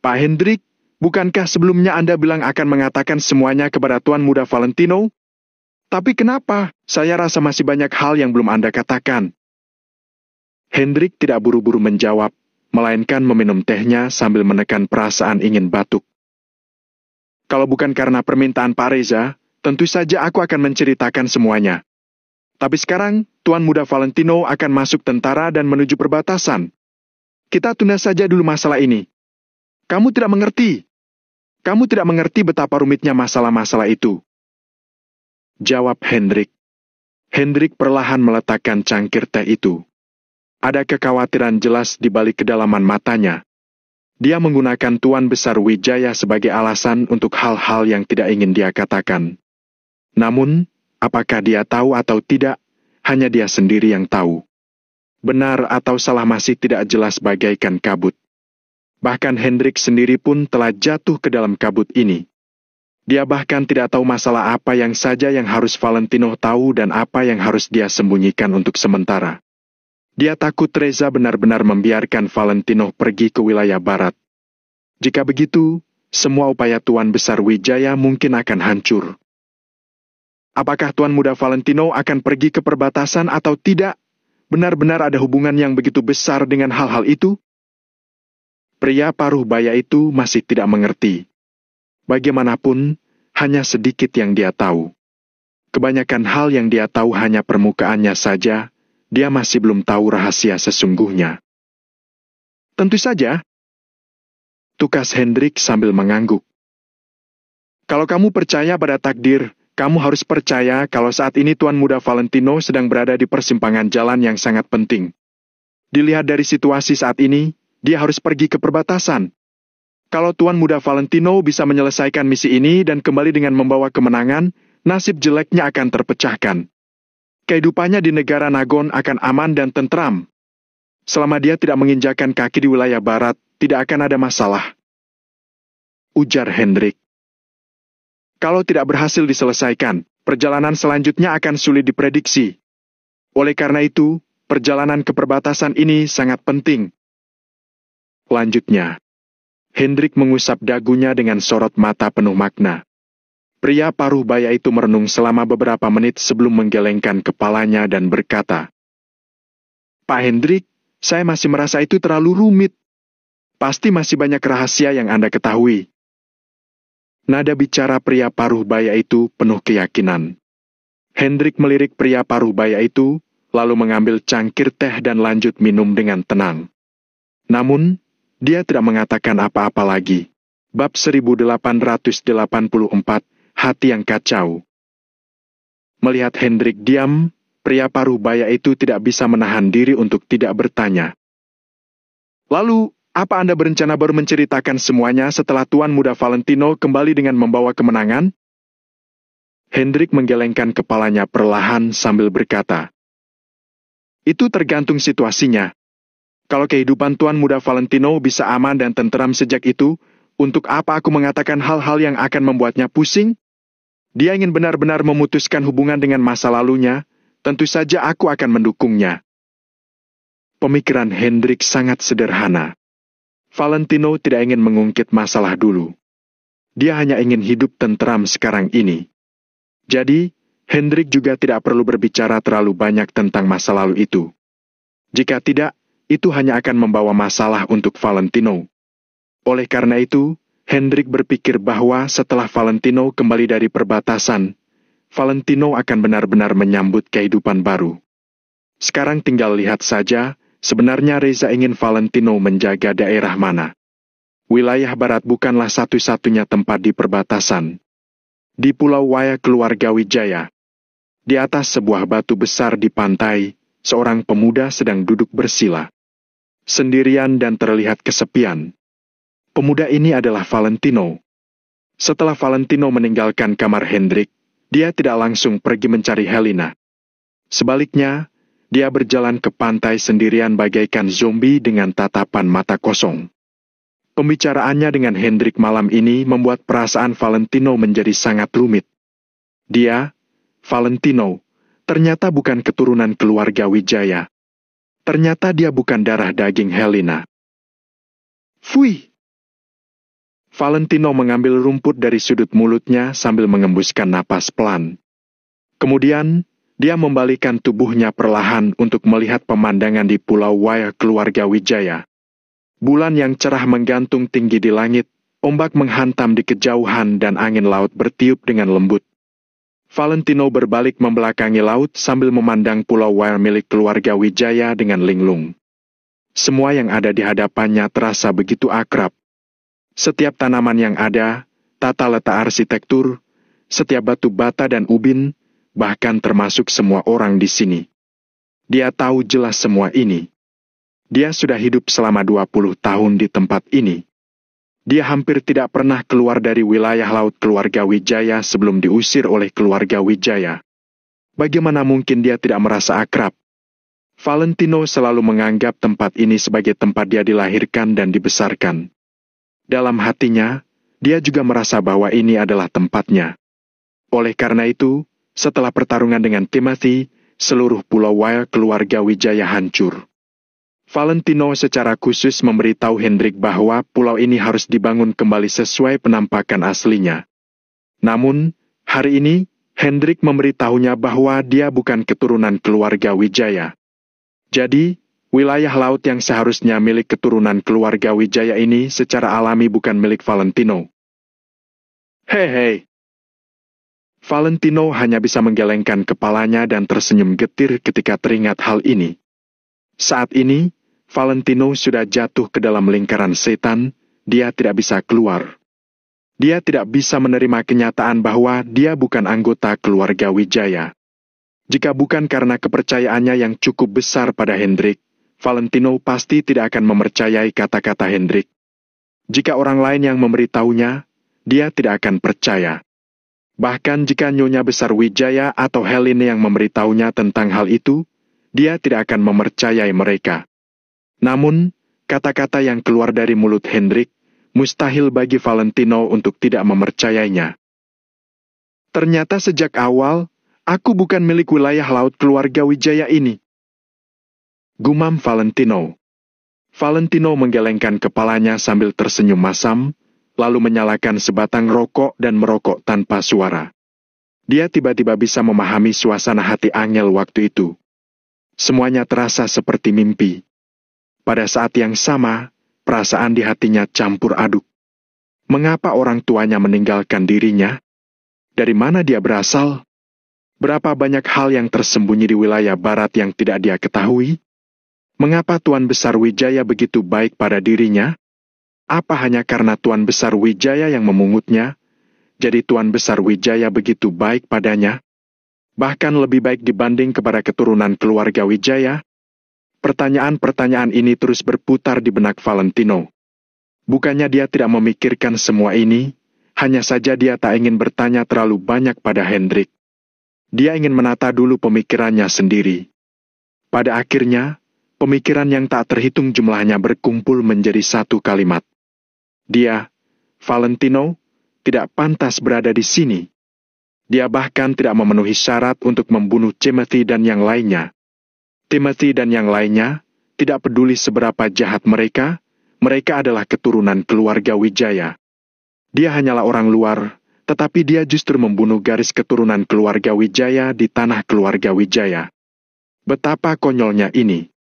"Pak Hendrik, bukankah sebelumnya Anda bilang akan mengatakan semuanya kepada Tuan Muda Valentino? Tapi kenapa? Saya rasa masih banyak hal yang belum Anda katakan." Hendrik tidak buru-buru menjawab, melainkan meminum tehnya sambil menekan perasaan ingin batuk. "Kalau bukan karena permintaan Pak Reza, tentu saja aku akan menceritakan semuanya. Tapi sekarang, Tuan Muda Valentino akan masuk tentara dan menuju perbatasan. Kita tunda saja dulu masalah ini. Kamu tidak mengerti. Kamu tidak mengerti betapa rumitnya masalah-masalah itu," jawab Hendrik. Hendrik perlahan meletakkan cangkir teh itu. Ada kekhawatiran jelas di balik kedalaman matanya. Dia menggunakan Tuan Besar Wijaya sebagai alasan untuk hal-hal yang tidak ingin dia katakan. Namun, apakah dia tahu atau tidak, hanya dia sendiri yang tahu. Benar atau salah masih tidak jelas bagaikan kabut. Bahkan Hendrik sendiri pun telah jatuh ke dalam kabut ini. Dia bahkan tidak tahu masalah apa yang saja yang harus Valentino tahu dan apa yang harus dia sembunyikan untuk sementara. Dia takut Reza benar-benar membiarkan Valentino pergi ke wilayah barat. Jika begitu, semua upaya Tuan Besar Wijaya mungkin akan hancur. Apakah Tuan Muda Valentino akan pergi ke perbatasan atau tidak? Benar-benar ada hubungan yang begitu besar dengan hal-hal itu? Pria paruh baya itu masih tidak mengerti. Bagaimanapun, hanya sedikit yang dia tahu. Kebanyakan hal yang dia tahu hanya permukaannya saja, dia masih belum tahu rahasia sesungguhnya. "Tentu saja," tukas Hendrik sambil mengangguk. "Kalau kamu percaya pada takdir, kamu harus percaya kalau saat ini Tuan Muda Valentino sedang berada di persimpangan jalan yang sangat penting. Dilihat dari situasi saat ini, dia harus pergi ke perbatasan. Kalau Tuan Muda Valentino bisa menyelesaikan misi ini dan kembali dengan membawa kemenangan, nasib jeleknya akan terpecahkan. Kehidupannya di negara Nagon akan aman dan tentram. Selama dia tidak menginjakan kaki di wilayah barat, tidak akan ada masalah. Ujar Hendrik. Kalau tidak berhasil diselesaikan, perjalanan selanjutnya akan sulit diprediksi. Oleh karena itu, perjalanan ke perbatasan ini sangat penting. Lanjutnya, Hendrik mengusap dagunya dengan sorot mata penuh makna. Pria paruh baya itu merenung selama beberapa menit sebelum menggelengkan kepalanya dan berkata, "Pak Hendrik, saya masih merasa itu terlalu rumit. Pasti masih banyak rahasia yang Anda ketahui." Nada bicara pria paruh baya itu penuh keyakinan. Hendrik melirik pria paruh baya itu, lalu mengambil cangkir teh dan lanjut minum dengan tenang. Namun, dia tidak mengatakan apa-apa lagi. Bab 1884, Hati yang Kacau. Melihat Hendrik diam, pria paruh baya itu tidak bisa menahan diri untuk tidak bertanya. "Lalu, apa Anda berencana baru menceritakan semuanya setelah Tuan Muda Valentino kembali dengan membawa kemenangan?" Hendrik menggelengkan kepalanya perlahan sambil berkata, "Itu tergantung situasinya. Kalau kehidupan Tuan Muda Valentino bisa aman dan tenteram sejak itu, untuk apa aku mengatakan hal-hal yang akan membuatnya pusing? Dia ingin benar-benar memutuskan hubungan dengan masa lalunya, tentu saja aku akan mendukungnya." Pemikiran Hendrik sangat sederhana. Valentino tidak ingin mengungkit masalah dulu. Dia hanya ingin hidup tenteram sekarang ini. Jadi, Hendrik juga tidak perlu berbicara terlalu banyak tentang masa lalu itu. Jika tidak, itu hanya akan membawa masalah untuk Valentino. Oleh karena itu, Hendrik berpikir bahwa setelah Valentino kembali dari perbatasan, Valentino akan benar-benar menyambut kehidupan baru. Sekarang tinggal lihat saja, sebenarnya Reza ingin Valentino menjaga daerah mana. Wilayah barat bukanlah satu-satunya tempat di perbatasan. Di Pulau Waya Keluarga Wijaya, di atas sebuah batu besar di pantai, seorang pemuda sedang duduk bersila. Sendirian dan terlihat kesepian. Pemuda ini adalah Valentino. Setelah Valentino meninggalkan kamar Hendrik, dia tidak langsung pergi mencari Helena. Sebaliknya, dia berjalan ke pantai sendirian bagaikan zombie dengan tatapan mata kosong. Pembicaraannya dengan Hendrik malam ini membuat perasaan Valentino menjadi sangat rumit. Dia, Valentino, ternyata bukan keturunan keluarga Wijaya. Ternyata dia bukan darah daging Helena. Fui! Valentino mengambil rumput dari sudut mulutnya sambil mengembuskan napas pelan. Kemudian, dia membalikan tubuhnya perlahan untuk melihat pemandangan di Pulau Waya Keluarga Wijaya. Bulan yang cerah menggantung tinggi di langit, ombak menghantam di kejauhan dan angin laut bertiup dengan lembut. Valentino berbalik membelakangi laut sambil memandang Pulau Waya milik keluarga Wijaya dengan linglung. Semua yang ada di hadapannya terasa begitu akrab. Setiap tanaman yang ada, tata letak arsitektur, setiap batu bata dan ubin, bahkan termasuk semua orang di sini. Dia tahu jelas semua ini. Dia sudah hidup selama 20 tahun di tempat ini. Dia hampir tidak pernah keluar dari wilayah laut keluarga Wijaya sebelum diusir oleh keluarga Wijaya. Bagaimana mungkin dia tidak merasa akrab? Valentino selalu menganggap tempat ini sebagai tempat dia dilahirkan dan dibesarkan. Dalam hatinya, dia juga merasa bahwa ini adalah tempatnya. Oleh karena itu, setelah pertarungan dengan Timothy, seluruh Pulau Waya keluarga Wijaya hancur. Valentino secara khusus memberitahu Hendrik bahwa pulau ini harus dibangun kembali sesuai penampakan aslinya. Namun, hari ini, Hendrik memberitahunya bahwa dia bukan keturunan keluarga Wijaya. Jadi, wilayah laut yang seharusnya milik keturunan keluarga Wijaya ini secara alami bukan milik Valentino. Hei. Valentino hanya bisa menggelengkan kepalanya dan tersenyum getir ketika teringat hal ini. Saat ini, Valentino sudah jatuh ke dalam lingkaran setan, dia tidak bisa keluar. Dia tidak bisa menerima kenyataan bahwa dia bukan anggota keluarga Wijaya. Jika bukan karena kepercayaannya yang cukup besar pada Hendrik, Valentino pasti tidak akan mempercayai kata-kata Hendrik. Jika orang lain yang memberitahunya, dia tidak akan percaya. Bahkan jika Nyonya Besar Wijaya atau Helene yang memberitahunya tentang hal itu, dia tidak akan mempercayai mereka. Namun, kata-kata yang keluar dari mulut Hendrik mustahil bagi Valentino untuk tidak mempercayainya. Ternyata sejak awal, aku bukan milik wilayah laut keluarga Wijaya ini. Gumam Valentino. Valentino menggelengkan kepalanya sambil tersenyum masam, lalu menyalakan sebatang rokok dan merokok tanpa suara. Dia tiba-tiba bisa memahami suasana hati Angel waktu itu. Semuanya terasa seperti mimpi. Pada saat yang sama, perasaan di hatinya campur aduk. Mengapa orang tuanya meninggalkan dirinya? Dari mana dia berasal? Berapa banyak hal yang tersembunyi di wilayah barat yang tidak dia ketahui? Mengapa Tuan Besar Wijaya begitu baik pada dirinya? Apa hanya karena Tuan Besar Wijaya yang memungutnya? Jadi Tuan Besar Wijaya begitu baik padanya? Bahkan lebih baik dibanding kepada keturunan keluarga Wijaya? Pertanyaan-pertanyaan ini terus berputar di benak Valentino. Bukannya dia tidak memikirkan semua ini, hanya saja dia tak ingin bertanya terlalu banyak pada Hendrik. Dia ingin menata dulu pemikirannya sendiri. Pada akhirnya, pemikiran yang tak terhitung jumlahnya berkumpul menjadi satu kalimat. Dia, Valentino, tidak pantas berada di sini. Dia bahkan tidak memenuhi syarat untuk membunuh Timothy dan yang lainnya. Timothy dan yang lainnya tidak peduli seberapa jahat mereka, mereka adalah keturunan keluarga Wijaya. Dia hanyalah orang luar, tetapi dia justru membunuh garis keturunan keluarga Wijaya di tanah keluarga Wijaya. Betapa konyolnya ini.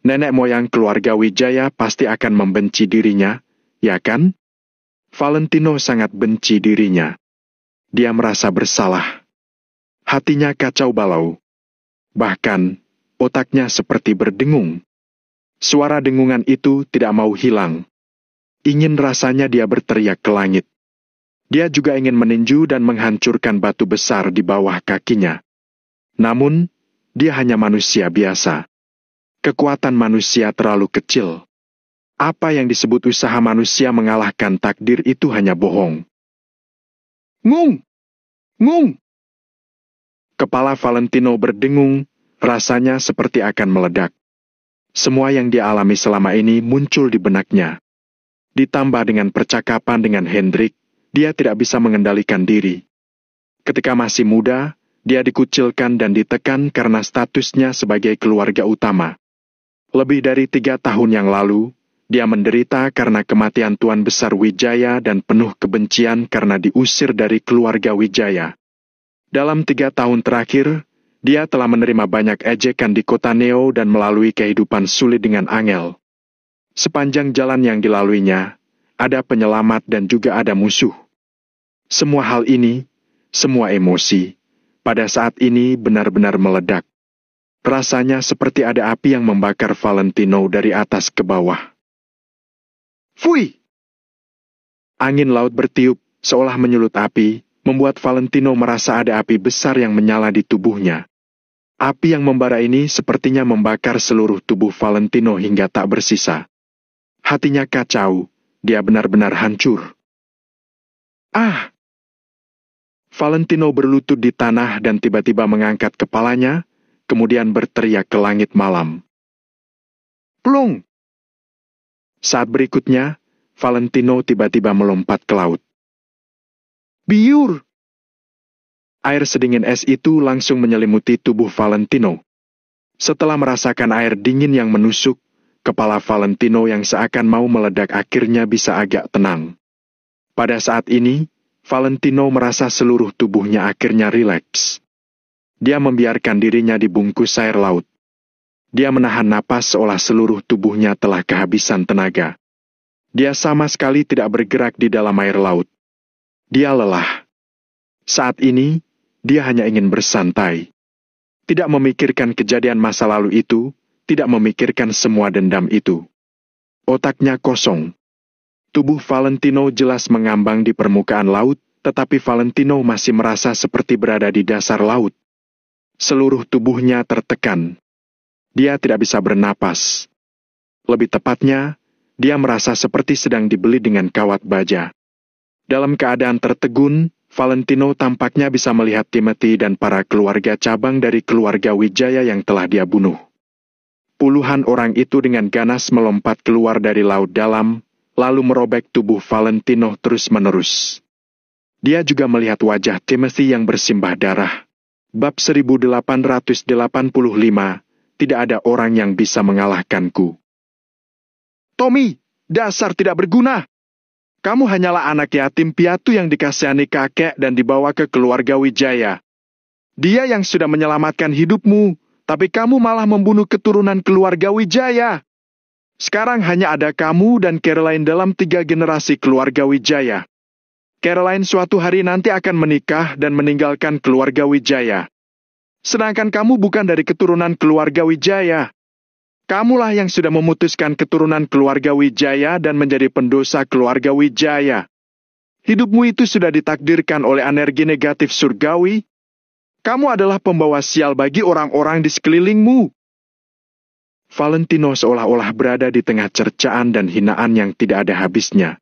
Nenek moyang keluarga Wijaya pasti akan membenci dirinya, ya kan? Valentino sangat benci dirinya. Dia merasa bersalah. Hatinya kacau balau. Bahkan, otaknya seperti berdengung. Suara dengungan itu tidak mau hilang. Ingin rasanya dia berteriak ke langit. Dia juga ingin meninju dan menghancurkan batu besar di bawah kakinya. Namun, dia hanya manusia biasa. Kekuatan manusia terlalu kecil. Apa yang disebut usaha manusia mengalahkan takdir itu hanya bohong. Ngung! Ngung! Kepala Valentino berdengung, rasanya seperti akan meledak. Semua yang dia alami selama ini muncul di benaknya. Ditambah dengan percakapan dengan Hendrik, dia tidak bisa mengendalikan diri. Ketika masih muda, dia dikucilkan dan ditekan karena statusnya sebagai keluarga utama. Lebih dari 3 tahun yang lalu, dia menderita karena kematian Tuan Besar Wijaya dan penuh kebencian karena diusir dari keluarga Wijaya. Dalam 3 tahun terakhir, dia telah menerima banyak ejekan di kota Neo dan melalui kehidupan sulit dengan Angel. Sepanjang jalan yang dilaluinya, ada penyelamat dan juga ada musuh. Semua hal ini, semua emosi, pada saat ini benar-benar meledak. Rasanya seperti ada api yang membakar Valentino dari atas ke bawah. Fui! Angin laut bertiup, seolah menyulut api, membuat Valentino merasa ada api besar yang menyala di tubuhnya. Api yang membara ini sepertinya membakar seluruh tubuh Valentino hingga tak bersisa. Hatinya kacau, dia benar-benar hancur. Ah! Valentino berlutut di tanah dan tiba-tiba mengangkat kepalanya, kemudian berteriak ke langit malam. Plung! Saat berikutnya, Valentino tiba-tiba melompat ke laut. Biur! Air sedingin es itu langsung menyelimuti tubuh Valentino. Setelah merasakan air dingin yang menusuk, kepala Valentino yang seakan mau meledak akhirnya bisa agak tenang. Pada saat ini, Valentino merasa seluruh tubuhnya akhirnya rileks. Dia membiarkan dirinya dibungkus air laut. Dia menahan napas seolah seluruh tubuhnya telah kehabisan tenaga. Dia sama sekali tidak bergerak di dalam air laut. Dia lelah. Saat ini, dia hanya ingin bersantai. Tidak memikirkan kejadian masa lalu itu, tidak memikirkan semua dendam itu. Otaknya kosong. Tubuh Valentino jelas mengambang di permukaan laut, tetapi Valentino masih merasa seperti berada di dasar laut. Seluruh tubuhnya tertekan. Dia tidak bisa bernapas. Lebih tepatnya, dia merasa seperti sedang dibeli dengan kawat baja. Dalam keadaan tertegun, Valentino tampaknya bisa melihat Timothy dan para keluarga cabang dari keluarga Wijaya yang telah dia bunuh. Puluhan orang itu dengan ganas melompat keluar dari laut dalam, lalu merobek tubuh Valentino terus-menerus. Dia juga melihat wajah Timothy yang bersimbah darah. Bab 1885, tidak ada orang yang bisa mengalahkanku. Tommy, dasar tidak berguna. Kamu hanyalah anak yatim piatu yang dikasihani kakek dan dibawa ke keluarga Wijaya. Dia yang sudah menyelamatkan hidupmu, tapi kamu malah membunuh keturunan keluarga Wijaya. Sekarang hanya ada kamu dan Caroline dalam 3 generasi keluarga Wijaya. Caroline suatu hari nanti akan menikah dan meninggalkan keluarga Wijaya. Sedangkan kamu bukan dari keturunan keluarga Wijaya. Kamulah yang sudah memutuskan keturunan keluarga Wijaya dan menjadi pendosa keluarga Wijaya. Hidupmu itu sudah ditakdirkan oleh energi negatif surgawi. Kamu adalah pembawa sial bagi orang-orang di sekelilingmu. Valentino seolah-olah berada di tengah cercaan dan hinaan yang tidak ada habisnya.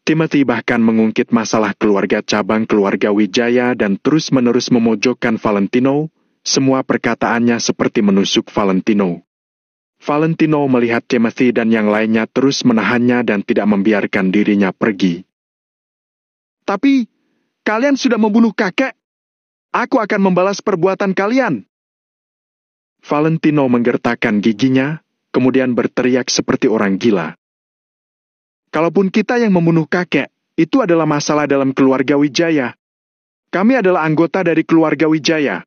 Timothy bahkan mengungkit masalah keluarga cabang keluarga Wijaya dan terus-menerus memojokkan Valentino. Semua perkataannya seperti menusuk Valentino. Valentino melihat Timothy dan yang lainnya terus menahannya dan tidak membiarkan dirinya pergi. Tapi, kalian sudah membunuh kakek. Aku akan membalas perbuatan kalian. Valentino menggertakkan giginya, kemudian berteriak seperti orang gila. Kalaupun kita yang membunuh kakek, itu adalah masalah dalam keluarga Wijaya. Kami adalah anggota dari keluarga Wijaya.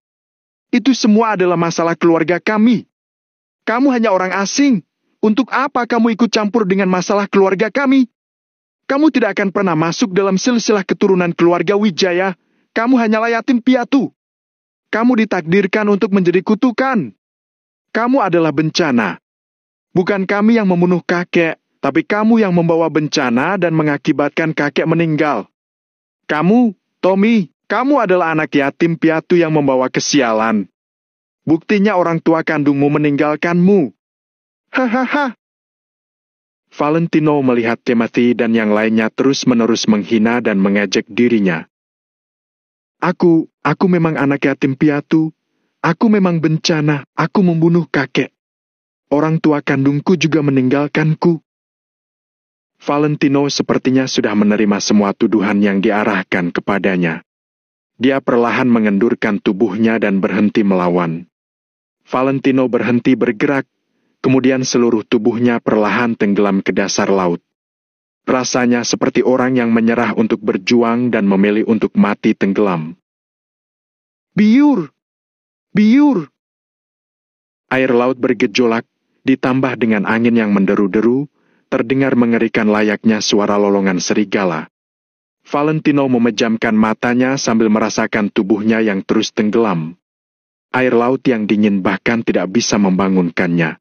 Itu semua adalah masalah keluarga kami. Kamu hanya orang asing. Untuk apa kamu ikut campur dengan masalah keluarga kami? Kamu tidak akan pernah masuk dalam silsilah keturunan keluarga Wijaya. Kamu hanyalah yatim piatu. Kamu ditakdirkan untuk menjadi kutukan. Kamu adalah bencana. Bukan kami yang membunuh kakek, tapi kamu yang membawa bencana dan mengakibatkan kakek meninggal. Kamu, Tommy, kamu adalah anak yatim piatu yang membawa kesialan. Buktinya orang tua kandungmu meninggalkanmu. Hahaha. Valentino melihat Timothy dan yang lainnya terus-menerus menghina dan mengejek dirinya. Aku memang anak yatim piatu. Aku memang bencana. Aku membunuh kakek. Orang tua kandungku juga meninggalkanku. Valentino sepertinya sudah menerima semua tuduhan yang diarahkan kepadanya. Dia perlahan mengendurkan tubuhnya dan berhenti melawan. Valentino berhenti bergerak, kemudian seluruh tubuhnya perlahan tenggelam ke dasar laut. Rasanya seperti orang yang menyerah untuk berjuang dan memilih untuk mati tenggelam. Biur! Biur! Air laut bergejolak, ditambah dengan angin yang menderu-deru, terdengar mengerikan layaknya suara lolongan serigala. Valentino memejamkan matanya sambil merasakan tubuhnya yang terus tenggelam. Air laut yang dingin bahkan tidak bisa membangunkannya.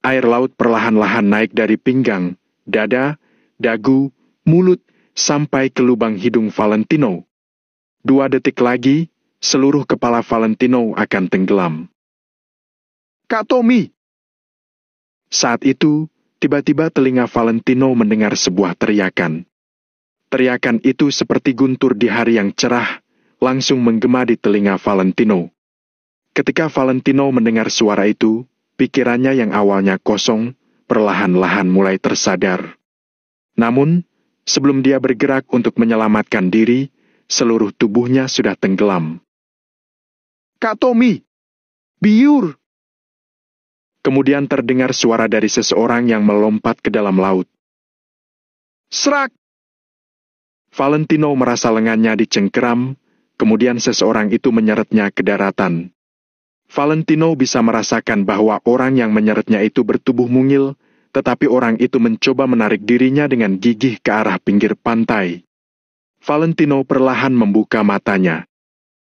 Air laut perlahan-lahan naik dari pinggang, dada, dagu, mulut, sampai ke lubang hidung Valentino. 2 detik lagi, seluruh kepala Valentino akan tenggelam. Kak Tommy! Saat itu, tiba-tiba telinga Valentino mendengar sebuah teriakan. Teriakan itu seperti guntur di hari yang cerah, langsung menggema di telinga Valentino. Ketika Valentino mendengar suara itu, pikirannya yang awalnya kosong, perlahan-lahan mulai tersadar. Namun, sebelum dia bergerak untuk menyelamatkan diri, seluruh tubuhnya sudah tenggelam. Kak Tommy! Biur! Kemudian terdengar suara dari seseorang yang melompat ke dalam laut. Serak! Valentino merasa lengannya dicengkeram, kemudian seseorang itu menyeretnya ke daratan. Valentino bisa merasakan bahwa orang yang menyeretnya itu bertubuh mungil, tetapi orang itu mencoba menarik dirinya dengan gigih ke arah pinggir pantai. Valentino perlahan membuka matanya.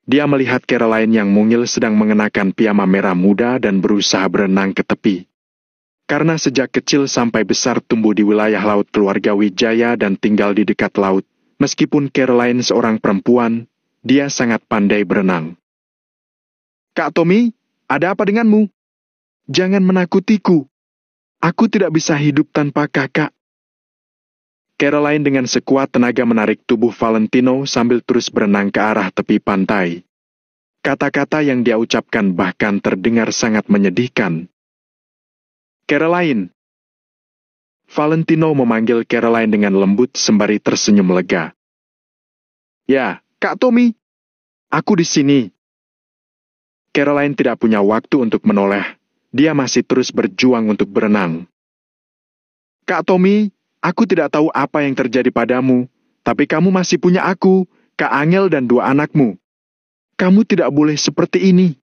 Dia melihat Caroline yang mungil sedang mengenakan piyama merah muda dan berusaha berenang ke tepi. Karena sejak kecil sampai besar tumbuh di wilayah laut keluarga Wijaya dan tinggal di dekat laut, meskipun Caroline seorang perempuan, dia sangat pandai berenang. Kak Tommy, ada apa denganmu? Jangan menakutiku. Aku tidak bisa hidup tanpa kakak. Caroline dengan sekuat tenaga menarik tubuh Valentino sambil terus berenang ke arah tepi pantai. Kata-kata yang dia ucapkan bahkan terdengar sangat menyedihkan. Caroline. Valentino memanggil Caroline dengan lembut sembari tersenyum lega. Ya, Kak Tommy. Aku di sini. Caroline tidak punya waktu untuk menoleh. Dia masih terus berjuang untuk berenang. Kak Tommy, aku tidak tahu apa yang terjadi padamu, tapi kamu masih punya aku, Kak Angel dan 2 anakmu. Kamu tidak boleh seperti ini.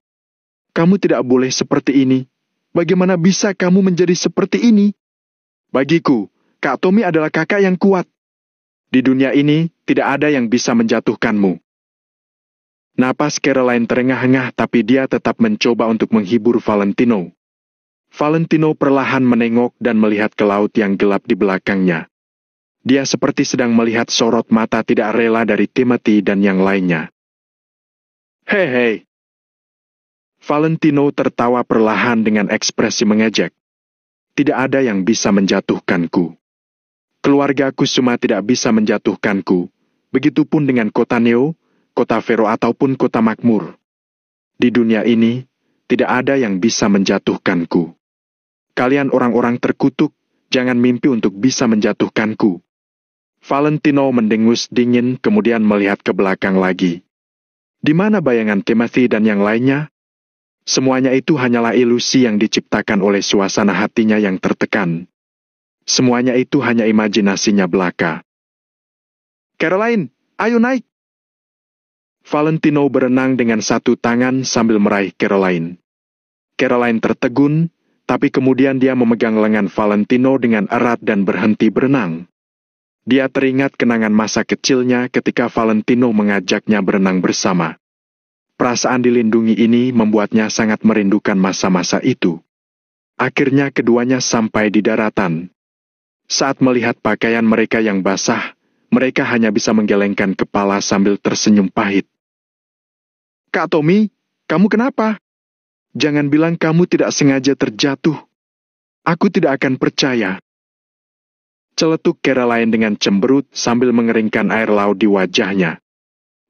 Kamu tidak boleh seperti ini. Bagaimana bisa kamu menjadi seperti ini? Bagiku, Kak Tommy adalah kakak yang kuat. Di dunia ini, tidak ada yang bisa menjatuhkanmu. Napas Caroline terengah-engah tapi dia tetap mencoba untuk menghibur Valentino. Valentino perlahan menengok dan melihat ke laut yang gelap di belakangnya. Dia seperti sedang melihat sorot mata tidak rela dari Timothy dan yang lainnya. Hei. Valentino tertawa perlahan dengan ekspresi mengejek. Tidak ada yang bisa menjatuhkanku. Keluarga Kusuma tidak bisa menjatuhkanku. Begitupun dengan kota Neo, kota Vero ataupun kota Makmur. Di dunia ini, tidak ada yang bisa menjatuhkanku. Kalian orang-orang terkutuk, jangan mimpi untuk bisa menjatuhkanku. Valentino mendengus dingin kemudian melihat ke belakang lagi. Di mana bayangan Timothy dan yang lainnya? Semuanya itu hanyalah ilusi yang diciptakan oleh suasana hatinya yang tertekan. Semuanya itu hanya imajinasinya belaka. Caroline, ayo naik! Valentino berenang dengan satu tangan sambil meraih Caroline. Caroline tertegun, tapi kemudian dia memegang lengan Valentino dengan erat dan berhenti berenang. Dia teringat kenangan masa kecilnya ketika Valentino mengajaknya berenang bersama. Perasaan dilindungi ini membuatnya sangat merindukan masa-masa itu. Akhirnya keduanya sampai di daratan. Saat melihat pakaian mereka yang basah, mereka hanya bisa menggelengkan kepala sambil tersenyum pahit. Kak Tommy, kamu kenapa? Jangan bilang kamu tidak sengaja terjatuh. Aku tidak akan percaya. Celetuk Caroline dengan cemberut sambil mengeringkan air laut di wajahnya.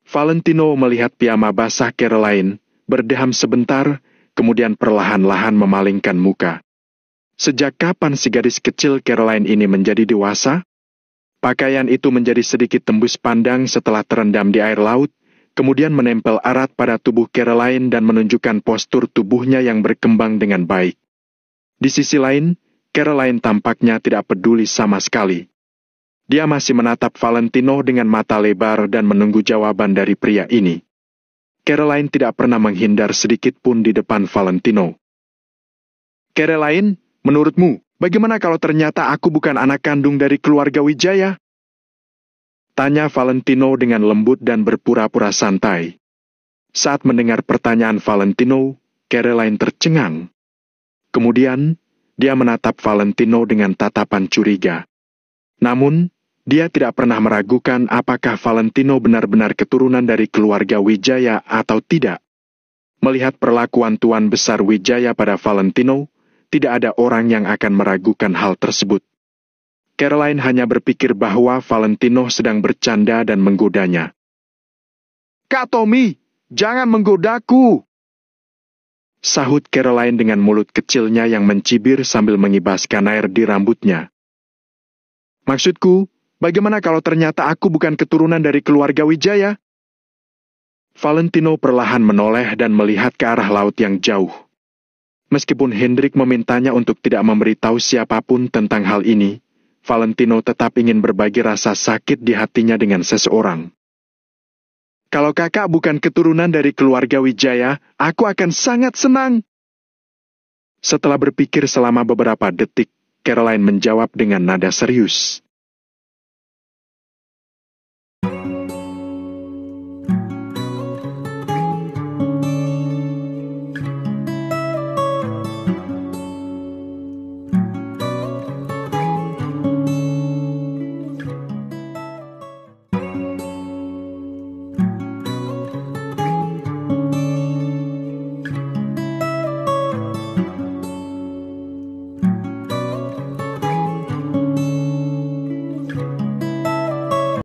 Valentino melihat piyama basah Caroline, berdeham sebentar, kemudian perlahan-lahan memalingkan muka. Sejak kapan si gadis kecil Caroline ini menjadi dewasa? Pakaian itu menjadi sedikit tembus pandang setelah terendam di air laut, kemudian menempel erat pada tubuh Caroline dan menunjukkan postur tubuhnya yang berkembang dengan baik. Di sisi lain, Caroline tampaknya tidak peduli sama sekali. Dia masih menatap Valentino dengan mata lebar dan menunggu jawaban dari pria ini. Caroline tidak pernah menghindar sedikit pun di depan Valentino. Caroline, menurutmu, bagaimana kalau ternyata aku bukan anak kandung dari keluarga Wijaya? Tanya Valentino dengan lembut dan berpura-pura santai. Saat mendengar pertanyaan Valentino, Caroline tercengang. Kemudian, dia menatap Valentino dengan tatapan curiga. Namun, dia tidak pernah meragukan apakah Valentino benar-benar keturunan dari keluarga Wijaya atau tidak. Melihat perlakuan Tuan Besar Wijaya pada Valentino, tidak ada orang yang akan meragukan hal tersebut. Caroline hanya berpikir bahwa Valentino sedang bercanda dan menggodanya. Kak Tommy, jangan menggodaku! Sahut Caroline dengan mulut kecilnya yang mencibir sambil mengibaskan air di rambutnya. Maksudku, bagaimana kalau ternyata aku bukan keturunan dari keluarga Wijaya? Valentino perlahan menoleh dan melihat ke arah laut yang jauh. Meskipun Hendrik memintanya untuk tidak memberitahu siapapun tentang hal ini, Valentino tetap ingin berbagi rasa sakit di hatinya dengan seseorang. Kalau kakak bukan keturunan dari keluarga Wijaya, aku akan sangat senang. Setelah berpikir selama beberapa detik, Caroline menjawab dengan nada serius.